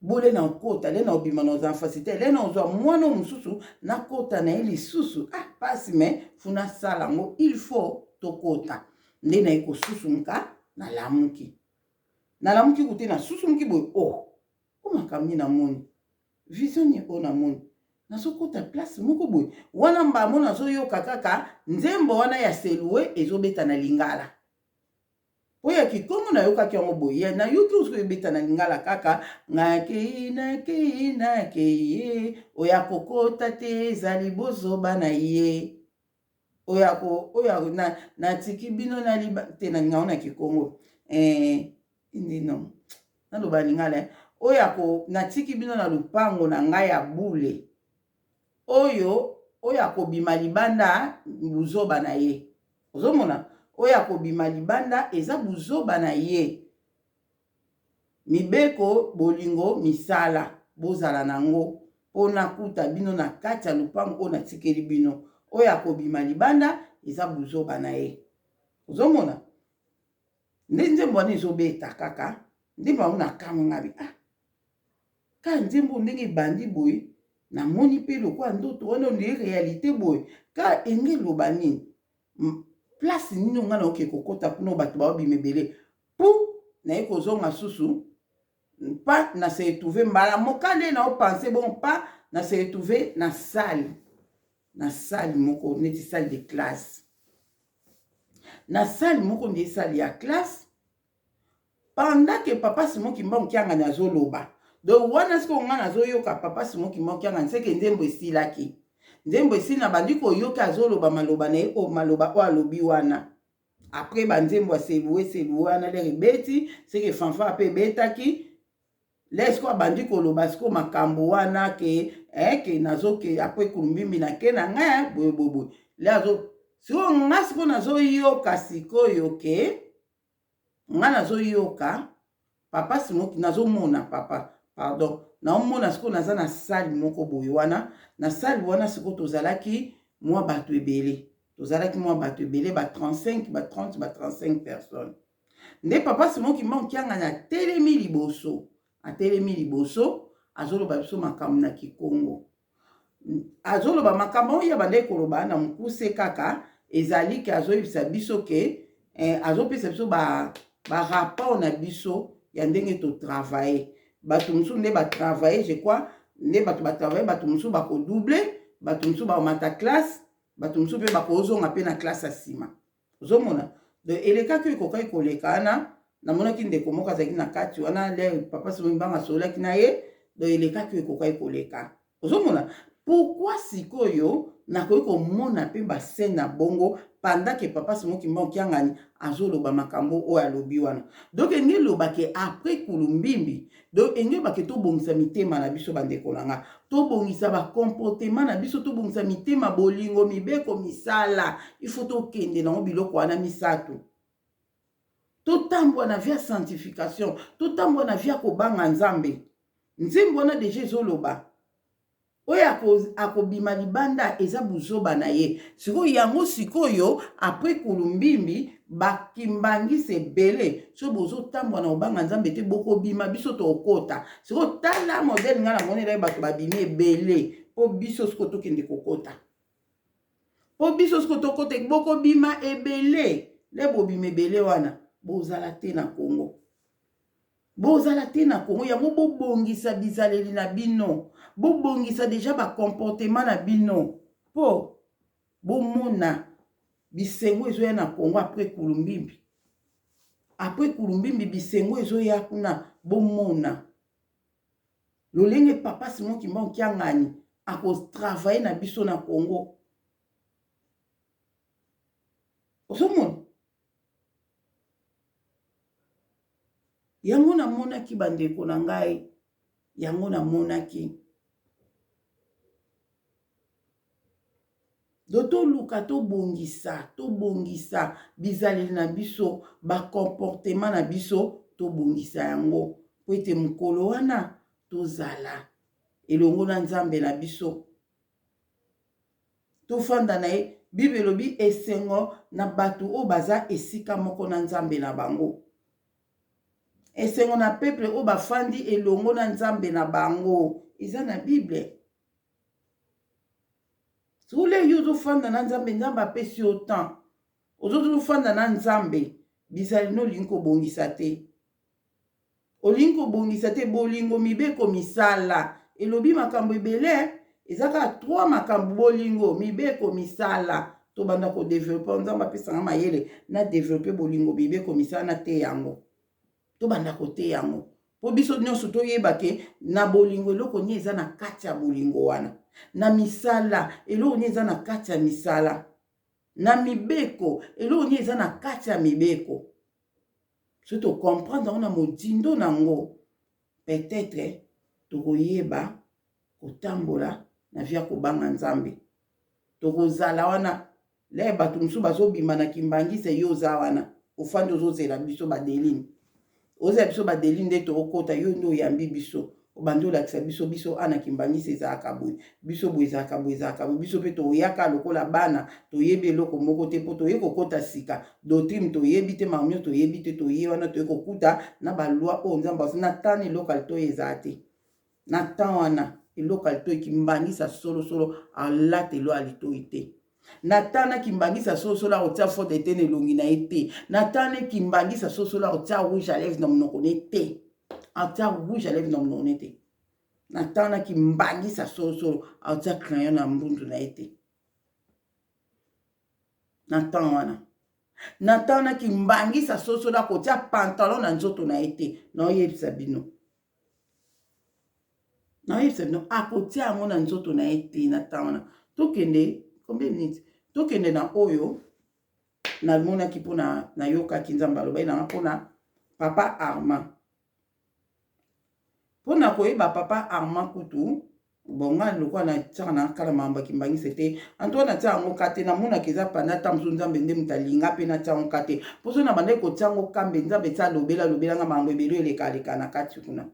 bole na okota le na obima na ozala fasite le na ozwa mwana mosusu nakota na ye lisusu pasi me funa sala yango il faut tokota nde naye kosusunga nalamuki kute nasusumuki boye makambi namoni vision ye oyo namoni nazokota place moko boye wana mbamo nazoyoka kaka nzembo wana ya selue ezobeta na lingala po ya kikongo na yoka kyango boye na yoki usko ebeta na lingala kaka ngakei oya kokota te ezali bozoba na ye oya na tiki bino na liba te na ngao na kikongo indino na loba lingala oya ko na tiki bino na lupango na ngai ya bule oya kobima libanda buzoba na ye ozomona oya kobima libanda eza buzoba na ye mibeko bolingo misala bozala nango pona kuta bino na kati ya lupango na tikeli bino oya kobima libanda eza buzoba na ye ozomona nzembo wana ezobeta kaka ndimbo yango na kamwe ngabi ka nzembo ndenge ebandi boye namoni mpe lokwa ndoto wana ondire réalité boye ka enge loba nini place nini nga na oke kokota mpona bato baobima ebele pu naye kozonga susu pa na se retrouve mbala mokande na opense bon pa na se retrouve na salle moko neti salle de classe na salle moko nde salle ya classe pendant que papa Simon Kimba Okiangani azoloba donc wana siko nga nazoyoka papa Simon Kimba Okiangani seke nzembo esilaki nzembo esili na bandi koyoka azoloba maloba na ye maloba oyo alobi wana après banzembo aseluwe wana lere ebeti seke fanfare mpe ebetaki lesiko abandi koloba siko makambo wana ke nazoke après kulumbimbi nake na ngai boyeboyeboye le siko nga siko nazoyoka sikoyo ke nga nazoyoka papa Simoki nazomona papa pardon naomona siko naza na salle moko boye wana na salle wana siko tozalaki mwa bato ebele ba 35 ba 30 ba 35 personnes nde papa Simoki Okiangani atelemi liboso azoloba biso makambo na Kikongo azoloba makambo oyo bande koloba na mukuse kaka ezali ke azoyebisa biso ke azopesa biso ba rapport na biso ya ndenge to travailler bato musu nde ba travailler je crois nde bato ba travailler bato musu ba ko doubler bato musu ba mata classe bato musu pe ba ko zonga pe na classe asima ozomona de eleka ki kokai kolekana na monaki ndeko moko azaki na kati wana le papa Simon Mbanga solaki na ye de eleka ki kokai koleka ozomona pourquoi sikoyo nakoki komona mpe bascène na bongo pendant que papa Simon Kimba Okiangani azoloba makambo oyo alobi wana donc enge lobake après kulumbimbi donc enge bake tobongisa mitema na biso bandeko na nga tobongisa bakomportema na biso tobongisa mitema bolingo mibeko misala ifo tokende nango biloko wana misato totambwa na via sanctification totambwa na via kobanga nzambe nzembo wana deja ezoloba oyo akobima libanda eza buzoba na ye sikoyo yango sikoyo après kulumbimbi bakimbangisa ebele so bozotambwa na kobanga nzambe te bokobima biso tokota sikoyo tala modele nga na monela bato babimi ebele mpo biso siko tokende kokota mpo biso siko tokota bokobima ebele le bobima ebele wana bozala te na Kongo yango bobongisa bizaleli na bino bobongisa deja bakomportema na bino po bomona bisengo ezoya na Kongo après kulumbimbi bisengo ezoya kuna bomona lolenge papa Simon Kimba Okiangani akotravaye na biso na Kongo ozomona yango namonaki bandeko na ngai yango namonaki do toluka tobongisa bizaleli na biso bakomportema na biso tobongisa yango po ete mokolo wana tozala elongo na nzambe na biso tofanda na ye Bible elobi esengo na bato oyo baza esika moko na nzambe na bango esengo na peuple oyo bafandi elongo na nzambe na bango eza na Bible sule yo ozofanda na nzambe nzambe apesi yo temps ozofanda na nzambe bizali nolingi kobongisa te olingi kobongisa te bolingo mibeko misala elobi makambo ebele eza kaka 3 makambo bolingo mibeko misala to banda ko développer nzambe apesanga mayele na développer bolingo bebe komisa na te yango to banda ko te yango po biso nyonso toyeba ke na bolingo eloko ni eza na kati ya bolingo wana na misala eloko ni eza na kati ya misala na mibeko eloko ni eza na kati ya mibeko so to comprendre na modindo nango peut-être tokoyeba kotambola na via kobanga nzambe tokozala wana le bato mosusu bazobima na kimbangise yo oza wana ofandi ozozela biso badeline ozela biso badeline nde tokokota yo nde oyambi biso obandi olakisa biso ana kimbangise ezalaka boye biso boye ezalaka boye biso mpe toyaka lokola bana toyebi eloko moko te mpo toye kokota sika doctrine toyebi te makambo nyonso toyebi te toye wana toye kokuta na balwa oyo nzambe asi na tani eloko alitoyi ezala te na tan wana eloko alitoyi kimbangisa solosolo alatelo alitoyi te na tana kimbangisa solosolo akotia fote te na elongi na ye te na tana kimbangisa solosolo akotia rouge à lèvre na monoko ne te akotia rouge à lèvre na monoko ne te na tana kimbangisa solosolo akotia crayon na mbundu na ye te na tan wana na tana kimbangisa solosolo akotia pantalon na nzoto na ye te na oyebisa bino akotia yango na nzoto na ye te na tan wana tokende combien minutes tokende na oyo namonaki mpona nayokaki nzambe alobai nanga mpona papa Armand mpona koyeba papa Armand kutu bonga lokwa na tiaka na kala mamba kimbangise te anto na tia yango kate namonaki eza panda ta mosusu nzambe nde moto alinga mpe na tia yango kate mpo so na bandaki kotia yango kambe nzambe tia lobelanga makambo ebele elekaleka na kati kuna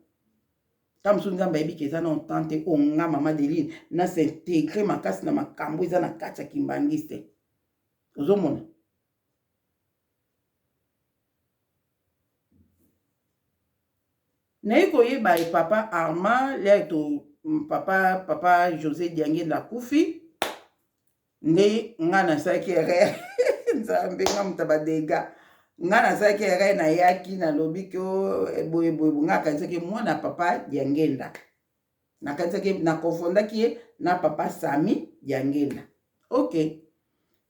ta mosusu nzambe ayebiki eza na ontante oyo nga mama Deline na s'integre makasi na makambo eza na kati ya kimbangisi te ozomona naye koyeba papa Armand le to papa José Diangenda kufi nde nga nasalaki erreur nzambe nga moto badega nga nasalaki erreur nayaki nalobi ke boyeboye nga akanisaki mwana papa Diangenda nakanisaki nakofondaki ye na papa Sami Diangenda ok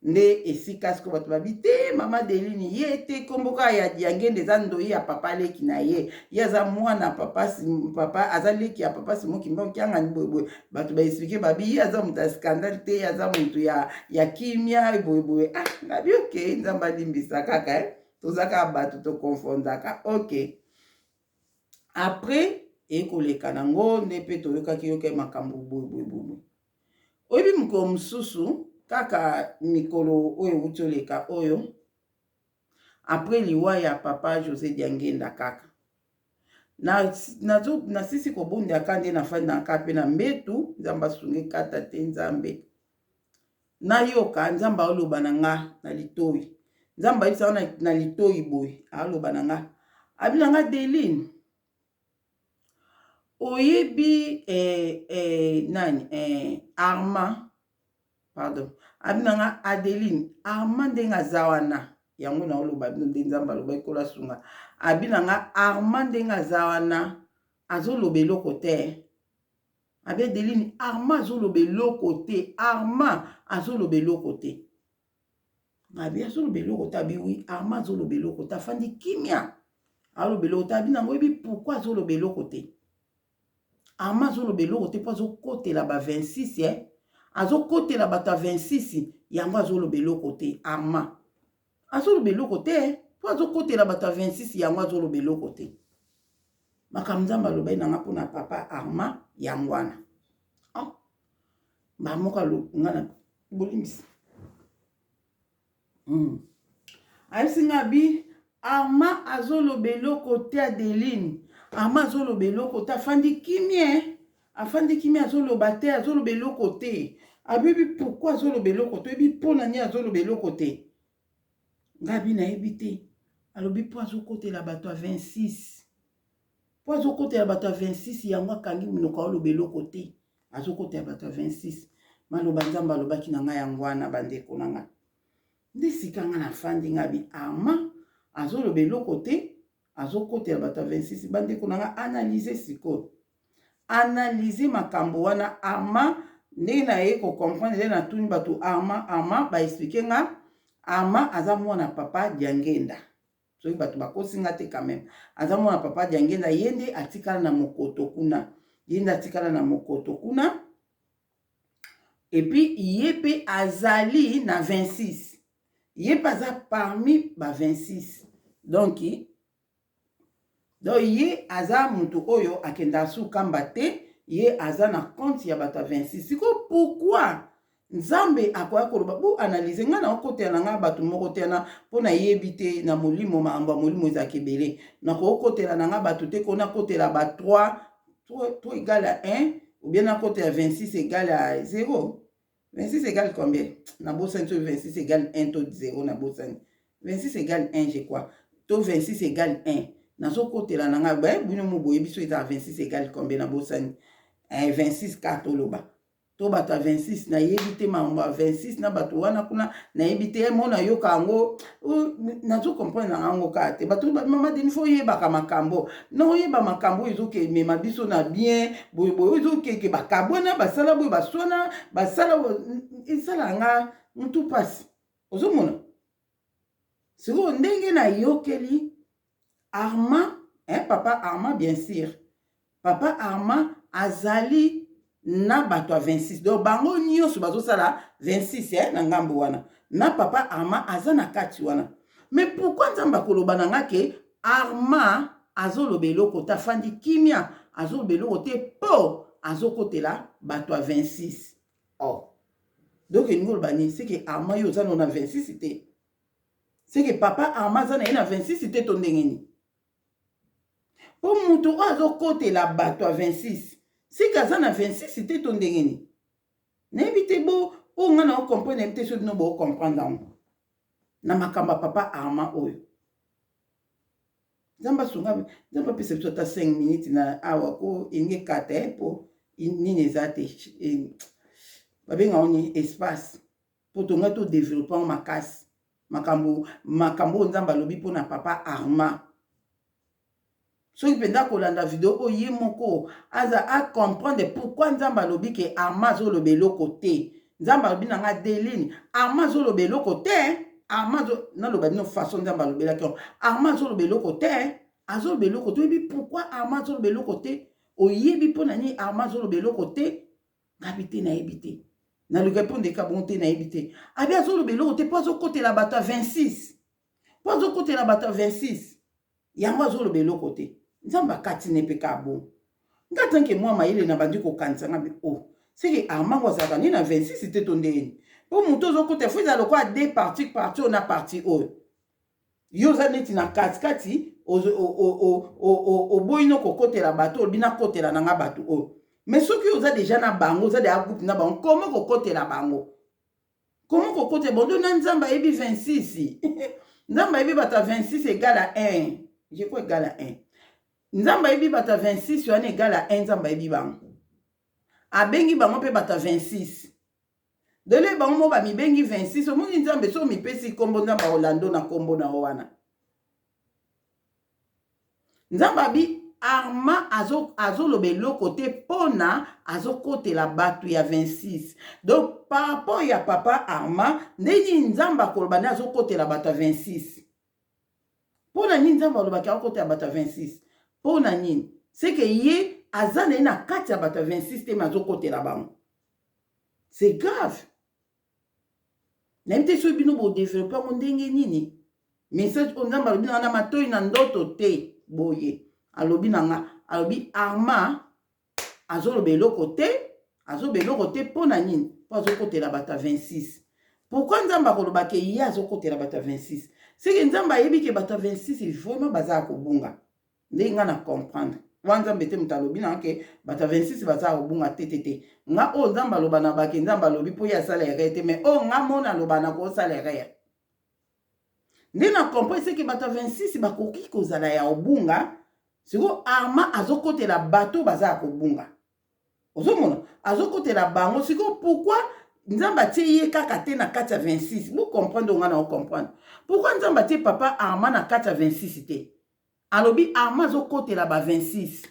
nde esika siko bato babi te mama Deline ye te komboka ya Diangenda eza ndoyi ya papa leki na ye aza mwana papa aza leki ya papa Simon Kimbangu kiangani boyeboye bato baexplike babi ye aza moto ya scandale te aza moto ya kimia boyeboye nabi ok nzambe alimbisa kaka tozaka bato tokonfondaka ok après ekoleka nango nde mpe toyokaki yoka makambo boyeboye oyebi mokolo mosusu kaka mikolo oyo euti oleka oyo après liwa ya papa José Diangenda kaka nasisi kobondaka nde nafandaka mpe na mbetu nzambe asungi kata te nzambe nayoka nzambe aoloba na nga na litoyi nzambe ayebisaka na litoyi boye aoloba na nga abi na nga Deline oyebi Armand pardon abi na nga Adeline Armand ndenge aza wana yango na oloba nde nzambe aloba ekola sunga abi na nga Armand ndenge aza wana azoloba eloko te abi Adeline Armand azoloba eloko te Armand azoloba eloko te abi azoloba eloko te abi wi Armand azoloba eloko te afandi kimia aloba eloko te abi nango oyebi pourkui azoloba eloko te Armand azoloba eloko te mpo azokotela ba 26 azokotela bato ya 26 yango azoloba eloko te Armand azoloba eloko te mpo azokotela bato ya 26 yango azoloba eloko te makambo nzambe alobai nanga mpona papa Armand yango wana bamoka nga na bolimbisi ayebisi nga bi Armand azoloba eloko te Adeline Armand azoloba eloko te afandi kimia azoloba te azoloba eloko te abebi pourkui azoloba eloko te oyebi mpo na nini azoloba eloko te ngabi nayebi te alobi mpo azokotela bato ya 26 mpo azokotela bato ya 26 yango akangi monoko aoloba eloko te azokotela bato ya 26 maloba nzambe alobaki na ngai yango wana bandeko na ngai nde sika nga nafandi ngabi Armand azoloba eloko te azokotela bato ya 26 bandeko na ngai analyse sikoyo analyse makambo wana Armand ndenge na ye ko comprendre le na tuni bato Arma ba expliquer nga Arma aza mwana papa Diangenda soki bato bakosi nga te quand même aza mwana papa Diangenda yende atikala na mokoto kuna et puis yepe azali na 26 yepe aza parmi ba 26 donc ye aza mutu oyo akenda su kamba te ye aza na compte ya bato 26 siko pourquoi nzambe akoya koloba bu analyse nga na okotela na nga bato moko te na mpona yebi te na molimo maamba molimo ezalaka ebele na kokotela na nga bato te kona kotela ba 3 égale à 1 ou bien na kotela 26 égale à 0 26 égale combien na bosani 26 égale 1 to 0 na bosani 26 égale 1 je crois to 26 égale 1 nazokotela na nga bino mo boyebi so eza 26 égale combien na bosani 26 4 oloba to bato 26 na yebi te mambo 26 na bato wana kuna na yebi te mona yoka yango nazo comprendre na yango ka te bato mama deni fo yebaka makambo na oyeba makambo ezoke mema biso na bien boye boye ezokeke bakabwana basala boye baswana basala esala nga mutu pasi ozomona siko ndenge na yokeli Arma papa Arma bien sûr papa Arma azali na bato 26 donc bango nyonso bazosala 26 na ngambo wana na papa Arma aza na kati wana mais pourquoi nzamba koloba na nga ke Arma azoloba eloko te afandi kimia azoloba eloko te po azokotela bato 26 donc elingi oloba nini c'est que Arma yo oza na 26 te c'est que papa Arma aza na ye na 26 te to ndenge nini po mutu oyo azokotela bato 26 sika aza na 26 te to ndenge nini nayebi te bo oyo nga na ocomprendre nayebi te so bino boocomprendre yango na makambo ya papa Arma oyo nzambe asunga nzambe apesa biso ata 5 minutes na awa ko elingi 4 mpo nini eza te babenga oni espace mpo tonga todeveloppe yango makasi makambo oyo nzambe alobi mpo na papa Arma soki mpenza kolanda video oyo ye moko aza acomprendre pourquoi nzambe alobi ke Arma azoloba eloko te nzambe alobi na nga delini Arma azoloba eloko te Arma naloba bino façon nzambe alobelaki yango Arma azoloba eloko te azoloba eloko te oyebi pourquoi Arma azoloba eloko te oyebi mpo na nini Arma azoloba eloko te ngabi te nayebi te naluka mpo ndeka bongo te nayebi te abi azoloba eloko te mpo azokotela bato ya 26 mpo azokotela bato ya 26 yango azoloba eloko te nzambe akati ne mpe ka bo nga tanke mwa mayele na bandi kokanisa nga seke Arma ngo azalaka nini na 26 te to ndeni mpo moto ozokota fo ezala lokola de parti oyo na parti oyo yo oza neti na katikati oboyi no kokotela bato olobi nakotela na nga bato oyo mais soki oza deja na bango oza deja groupe na bango komo kokotela bango komo kokotela bondo na nzambe ayebi 26 nzambe ayebi bato 26 égale à 1 je crois égale à 1 nzambe ayebi bato 26 wana égale à 1 nzambe ayebi bango abengi bango mpe bato 26 dele bango mo bamibengi 26 omoni nzambe so mipesi kombo nzambe olando na kombo na wana nzambe abi Arma azoloba eloko te mpona azokotela bato ya 26 donc par rapport ya papa Arma ndeni nzambe akoloba nde azokotela bato ya 26 mpona nini nzambe alobaki akotela bato ya 26 mpona nini seke ye aza na ye na kati ya bato ya 26 te me azokotela bango c'est grave nayebi te soki bino bodeveloppe yango ndenge nini message oyo nzambe alobi na nga na matoi na ndoto te boye alobi na nga alobi Arma azoloba eloko te mpona nini mpo azokotela bato ya 26 pourquoi nzambe akolobaki ye azokotela bato ya 26 seke nzambe ayebi ke bato ya 26 vraiment bazala kobunga ndenge nga na comprendre wana nzambe te moto alobi na ke bato ya 26 bazala kobunga te nga oyo nzambe aloba na bake nzambe alobi mpo ye asala erreur te mais oyo nga mona aloba na kosala erreur nde na comprendre seke bato ya 26 bakoki kozala ya obunga siko Arma azokotela bato bazala kobunga ozomona azokotela bango siko pourquoi nzambe atie ye kaka te na kati ya 26 bo comprendre onga na ocomprendre pourquoi nzambe atie papa Arma na kati ya 26 te alobi Arma azokotela ba 26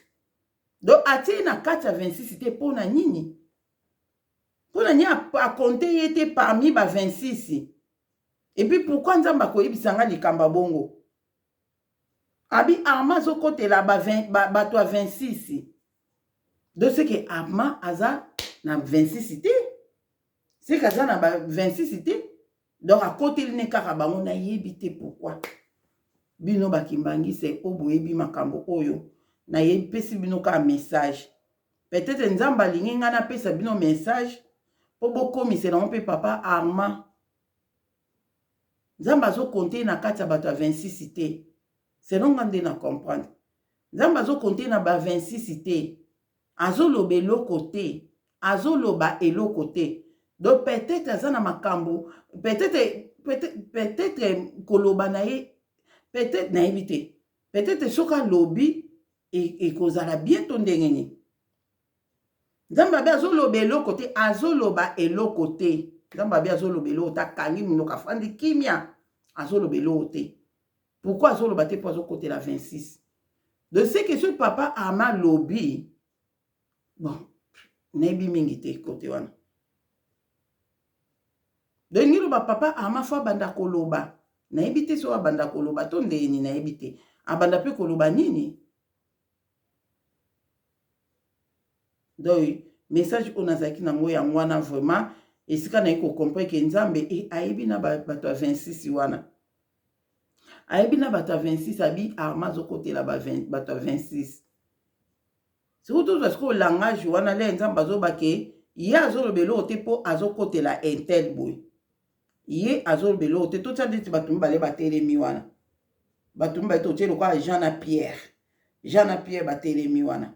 donc atie na kati ya 26 te mpona nini Pour a compté il était parmi ba 26. Et puis pourquoi nzamba ko yebisanga likamba bongo? Abi Arma zo côté là ba 20 ba toi 26. De ce que Arma aza na 26 té. C'est kaza na ba 26 té. Donc à côté il n'est kaka bango na yebité pourquoi. Bino bakimbangi c'est oboyebi makambo oyo. Na yebisi bino ka message. Peut-être nzamba lingi nga na pesa bino message. Po bokomi c'est na pe papa Arma. Nzamba zo compter na kati ya bato 26 té. C'est non ngande na comprendre. Nzamba zo compter na ba 26 té. Azo lobe lo côté. Azo loba elo côté. Donc peut-être azana makambo, peut-être koloba na ye, peut-être na éviter. Peut-être soka lobi et kozala bientôt ndengeni. Nzamba be azo lobe elo côté, azo loba elo côté. Nzamba be azo lobe elo ta kangi munoka fandi kimia. Azo lobe elo côté. Pourquoi azo loba te pour azo côté la 26? De ce que ce papa Arma lobi, bon, nebi mingi te côté wana. De ngilo ba papa Arma fa banda koloba. Na ebite so banda koloba to ndeni na ebite. Abanda pe koloba nini? Donc message on azaki na ngo ya ngwana vraiment esika na iko comprendre que nzambe e aibi na bato 26 wana. Aibi na bato 26 abi Arma zo côté la ba 20 bato 26. Surtout parce que le langage wana le nzamba zo bake ya zo lobelo te po azo côté la intel boy. Ye azol belo te tout ça dit batumba le batelemi wana batumba to telo kwa Jean Pierre batelemi wana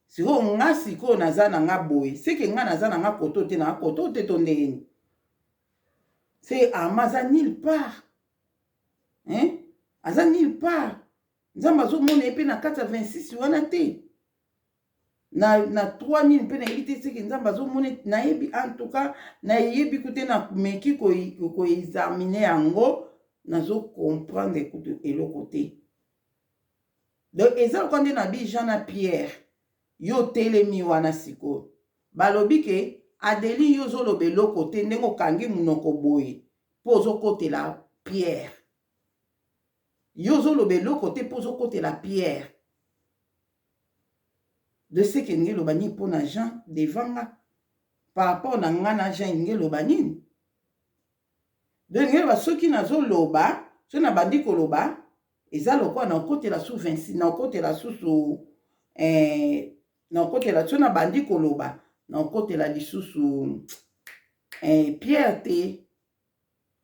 siko nga siko nazana nga boy sike nga nazana nga koto te na koto te tondeni c'est Arma nulle part hein aza nulle part nzamba zo mona epe na 426 wana te na 3000 pe na yite seke nzamba zo mona na yebi en tout cas na yebi kote na meki ko examiner yango nazo comprendre écoute eloko te. Donc eza konde na bi Jean Pierre yo telemi wana siko balobi ke adeli yo zo lobe loko te ndengo kangi munoko boye po zo kote la Pierre yo zo lobe loko te po zo kote la Pierre. De ce que ngelo bani pour na Jean devant par rapport na ngana Jean ngelo bani de ngelo ba soki nazo loba so na bandi ko loba eza lokwa na côté la sous 26 na côté la sous na côté la so na bandi ko loba na côté la lisusu Pierre te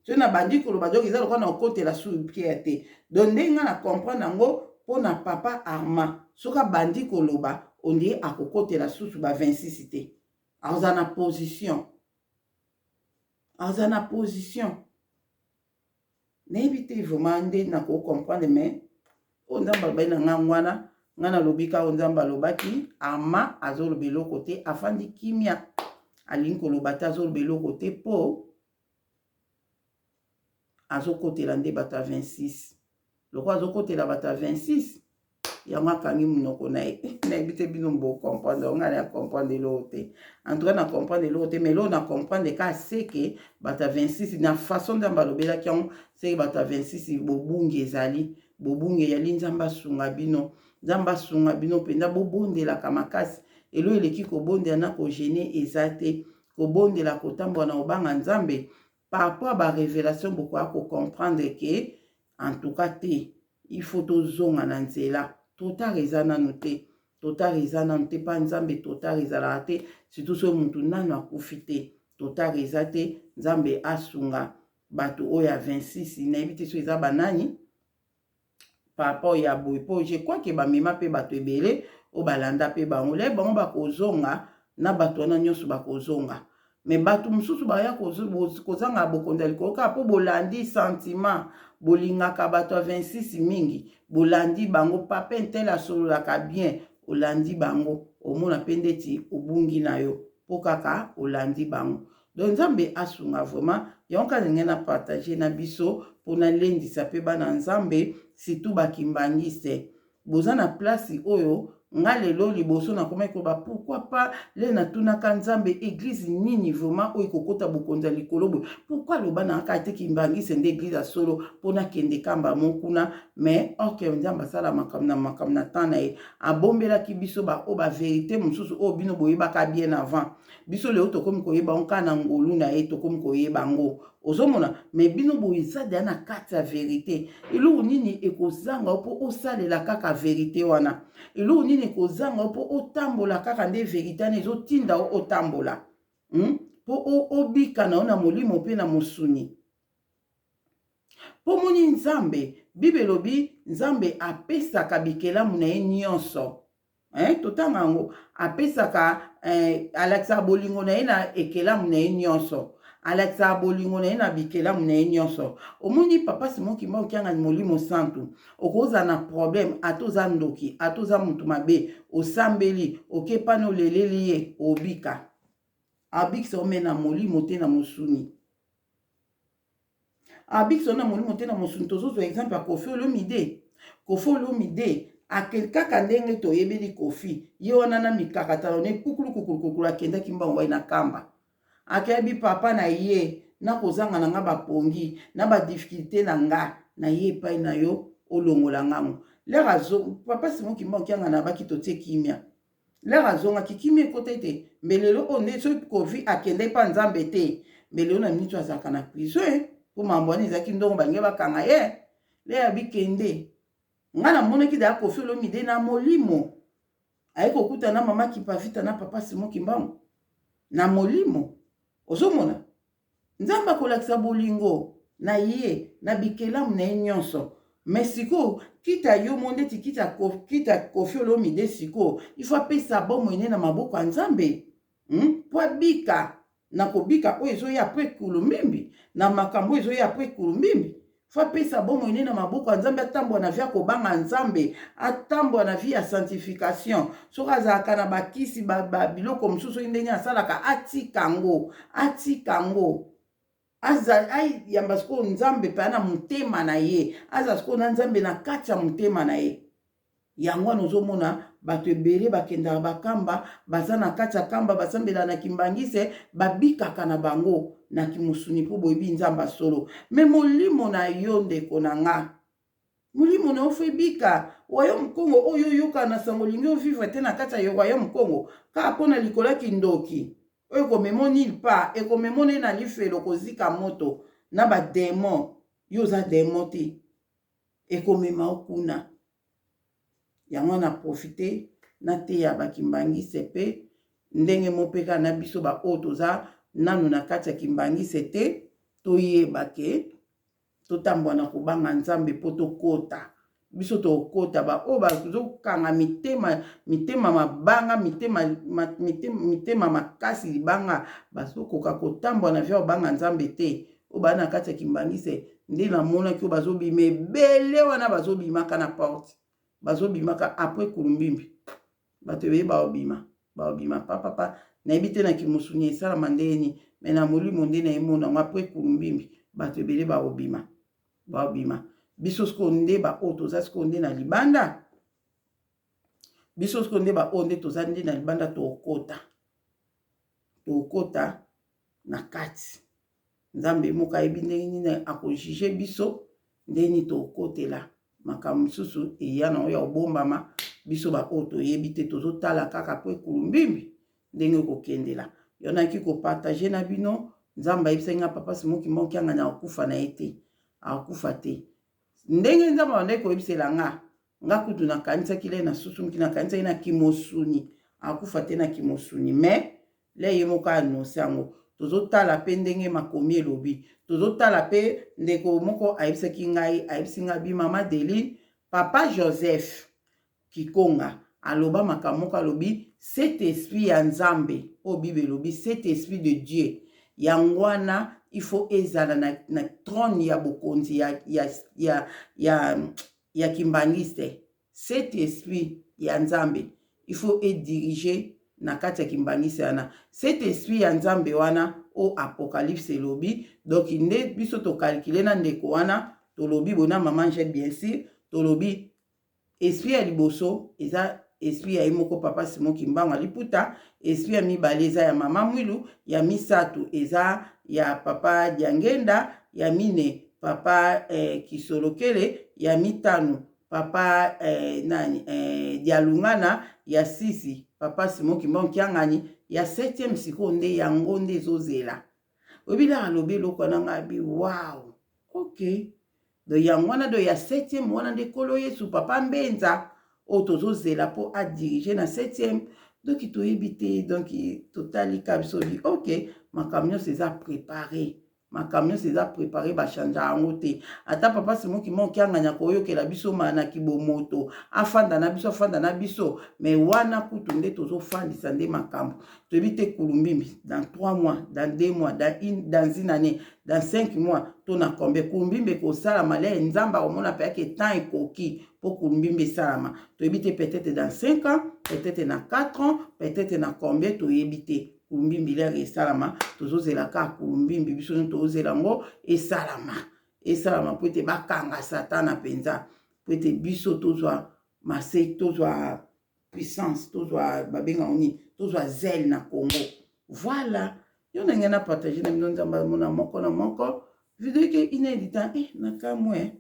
so na bandi ko loba donc eza lokwa na côté la sous Pierre te donc ndenga na comprendre ngo pour na papa Arma soka bandi ko loba on dit à côté la sous ba 26 té azana position n'ébite vraiment ndé na ko comprendre mais on nzamba ba na ngwana ngana lobika on nzamba lobaki Arma azolo belo côté afandi kimia alinko lobata azolo belo côté po azo côté la ndé bata 26 le quoi azo côté la bata 26 yama kangi munoko na ebite bino mbo comprendre on a comprendre l'autre en tout cas na comprendre l'autre mais là on a comprendre ka c'est que bata 26 na façon d'amba lobela ki on c'est bata 26 bobungi ezali bobungi yali nzamba sunga bino penda bobonde la kamakasi elo eleki ko bonde na ko gêner ezate ko bonde la kotambo na obanga nzambe par rapport à ba révélation beaucoup à comprendre que en tout cas il faut tozonga na nzela total ezana noté total ezana noté pas nzambe total ezala te surtout so muntu nano akufite total ezate nzambe asunga bato oya 26 na ebite so eza banani par rapport ya boy po je crois que ba mema pe bato ebele o balanda pe bango le bango bakozonga na bato na nyonso bakozonga mais bato mususu baya kozanga bokonda likoka po bolandi sentiment bolingaka bato 26 mingi bolandi bango papa ntela sololaka bien olandi bango omona pendeti obungi na yo po kaka olandi bango donc nzambe asunga vraiment yonka ndenge na partager na biso pona lendisa pe bana nzambe surtout bakimbangise boza na place oyo nga lelo liboso na koma ko ba pourquoi pas le na tunaka nzambe église nini vraiment oyo kokota bokonza likolo pourquoi loba na ka te kimbangise nde église ya solo pona kende kamba mokuna mais ok nzambe sala makam na temps na ye abombela ki biso ba o ba vérité mususu o bino boyebaka bien avant biso leo tokomi koyeba onka na ngolu na ye tokomi koyeba ngo ozomona mais bino boyeza da na kati ya vérité eloko nini ekozanga po osalela kaka vérité wana eloko nini ekozanga po otambola kaka nde vérité wana ezotinda otambola po obika na ona molimo mpe na mosuni po moni nzambe bible elobi nzambe apesaka bikelamu na ye nyonso totanga yango apesaka alakisaka bolingo na ye na ekelamu na ye nyonso alakisaka bolingo na ye na bikelamu na ye nyonso omoni papa Simon Kimbangu okianga molimo santu okoza na problème atoza ndoki atoza mutu mabe osambeli okepana oleleli ye obika abikisa ome na molimo te na mosuni abikisa na molimo te na mosuni tozozwa exemple ya Koffi Olomide Koffi Olomide kaka ndenge toyebeli Koffi ye wana na mikakatano ne kukulu akendaki Mbangu wayi na kamba akebi papa na ye na kozanga na nga bapongi na badifficulté na nga na ye epai na yo olongola ngango lera papa Simon Kimbangu kianga na baki totie kimia lera zongaki kimia ekota ete mbelelo o nde soki Koffi akende pa nzambe te mbelelo na miniti azalaka na prison po mambo wana ezalaki ndongo bange bakanga ye lera bikende nga namonaki da Koffi Olomide na molimo aye kokuta na mama Kipavita na papa Simon Kimbangu na molimo ozomona nzambe akolakisa bolingo na ye na bikelamu na ye nyonso mais siko kita yo mondeti kita Koffi Olomide siko ifo apesa bomoi ne na maboko ya nzambe po abika na kobika oyo ezoya apres kulumbimbi na makambo oyo ezoya apres kulumbimbi fo apesa bomoi ne na maboko ya nzambe atambola na vi ya kobanga nzambe atambola na vi ya sanctification soki azalaka na bakisi biloko mosusu oyo ndenge asalaka atika ngo ayamba sikoyo nzambe mpe na motema na ye aza sikoyo na nzambe na kati ya motema na ye yango wana ozomona bato ebele bakendaka bakamba baza na kati ya kamba basambela na kimbangise babikaka na bango na kimosuni mpo boyebi nzambe solo me molimo na yo ndeko na nga molimo na yo fo ebika royaume Congo oyo oyoka na sango olingi ovivre te na kati ya royaume Congo kaka mpo na likolo ya kindoki oyo ekomemo nil pa ekomemo ne na lifelo kozika moto na bademon yo oza demon te ekomema okuna yango na profite na te ya bakimbangise pe ndenge mopeka na biso ba oyo toza nanu na kati ya kimbangise te toyeba ke totambola na kobanga nzambe po tokota biso tokota ba oyo bazokanga mitema mabanga mitema makasi libanga bazokoka kotambola na via kobanga nzambe te oyo baa na kati ya kimbangise nde namonaki oyo bazobima ebele wana bazobimaka na porte bazobimaka apres kulumbimbi bato ebeye baobima papa nayebi te na kimosuni esalama ndeni me na molimo nde nayemona ngo apres kulumbimbi bato ebele baobima biso sikoyo nde baoyo toza sikoyo nde na libanda biso sikoyo nde baoyo nde toza nde na libanda tokota na kati nzambe moko ayebi ndenge nini akojuge biso ndeni tokotela makambo mosusu eya na oyo ya obombama biso baoyo toyebi te tozotala kaka po ekulumbimbi ndenge okokendela yo naki kopartage na bino nzambe ayebisaki nga papa Simon Kimbangu kianga na akufa na ye te akufa te ndenge nzambe bandaki koyebisela nga kutu nakanisaki le na susumuki nakanisaki na kimosuni akufa te na kimosuni me le ye moko anonse yango tozotala pe ndenge makomi elobi tozotala pe ndeko moko ayebisaki nga bi mama Deline papa Joseph Kikonga aloba makambo moko alobi cet esprit ya nzambe o bible elobi cet esprit de Dieu yango wana il faut ezala na trône ya bokonzi ya kimbangiste cet esprit ya nzambe il faut diriger na kati ya kimbangiste wana cet esprit ya nzambe wana o apocalypse elobi donc nde biso tokalkile na ndeko wana tolobi bona mama Angèle bien sûr tolobi esprit ya liboso eza esprit ya imoko papa Simon Kimbangu aliputa, esprit ya mibale eza ya mama Mwilu, ya misato eza ya papa Diangenda, ya mine papa Kisolokele, ya mitano papa Dialungana, ya sisi papa Simon Kimbangu Kiangani, ya 7e siko nde yango nde ezozela. Obila alobe loko nanga bi wow. OK. Do yangwana do ya 7e wana nde kolo Yesu papa Mbenza o tozozela po a diriger na 7e. Donc toyebi te, donc totali kabiso bi OK, makamyo seza préparé. Ma camion c'est préparé ba chanja ngote ata papa Simon Kimbangu Kianganya koyokela biso mana kibomoto afanda na biso mais wana kutu nde tozo fandisa nde makambo toyebi te kulumbimbi dans 3 mois dans 2 mois dans une année dans 5 mois tona combien kulumbimbi ko sala malé nzamba omona pe que temps ekoki pour kulumbimbi salama toyebi te peut-être dans 5 ans peut-être dans 4 ans peut-être dans combien toyebi te kulumbimbi lere esalama tozozela ka kulumbimbi biso tozozela ngo esalama po ete bakanga satana penza po ete biso tozwa mase tozwa puissance tozwa babenga oni tozwa zèle na Congo. Voilà yo ndenge na partager na bino nzamba mona moko na moko video ke inédita na kamwe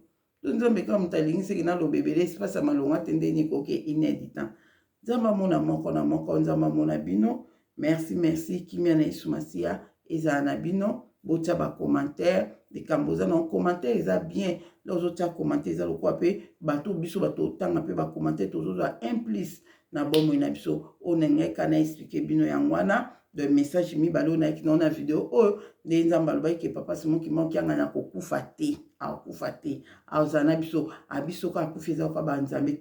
to nzambe ka mutalingi seki na lobebele espasa malonga tendeni koke inédita nzamba mona moko na moko nzamba mona bino. Merci kimia na Yesu Masia eza na bino botia ba commentaire de kamboza na commentaire eza bien lozo tia commentaire eza lokwa pe bato biso bato tanga pe ba commentaire tozoza implice na bomo na biso onenge kana expliquer bino yangwana de message mi balo na ki na video o de nzamba loba ke papa Simon Kimbangu Kianganya kokufa te akufa te azana biso abiso ka kufiza kwa banzambe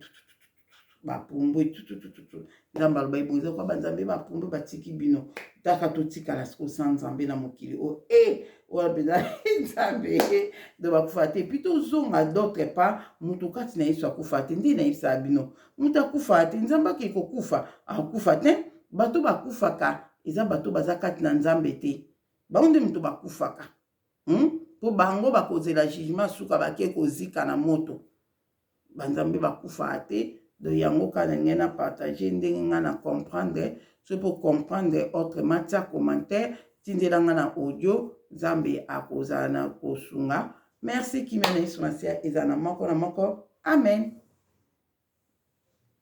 bapumbu nzamba loba iboza kwa banzambe bapumbu batiki bino taka totika la siko sanzambe na mokili o ola beza nzambe do bakufa te plutôt zonga d'autre part mutu kati na Yesu akufa te ndi na isa bino mutu akufa te nzamba ke kokufa akufa te bato bakufaka eza bato baza kati na nzambe te bango mutu bakufaka po bango bakozela jugement suka bake kozika na moto banzambe bakufa te. De yango kana ngena partager ndenge ngana comprendre c'est pour comprendre autrement tia commentaire tindela ngana audio Zambe akozana kosunga. Merci kimene Yesu Masia ezana moko na moko. Amen.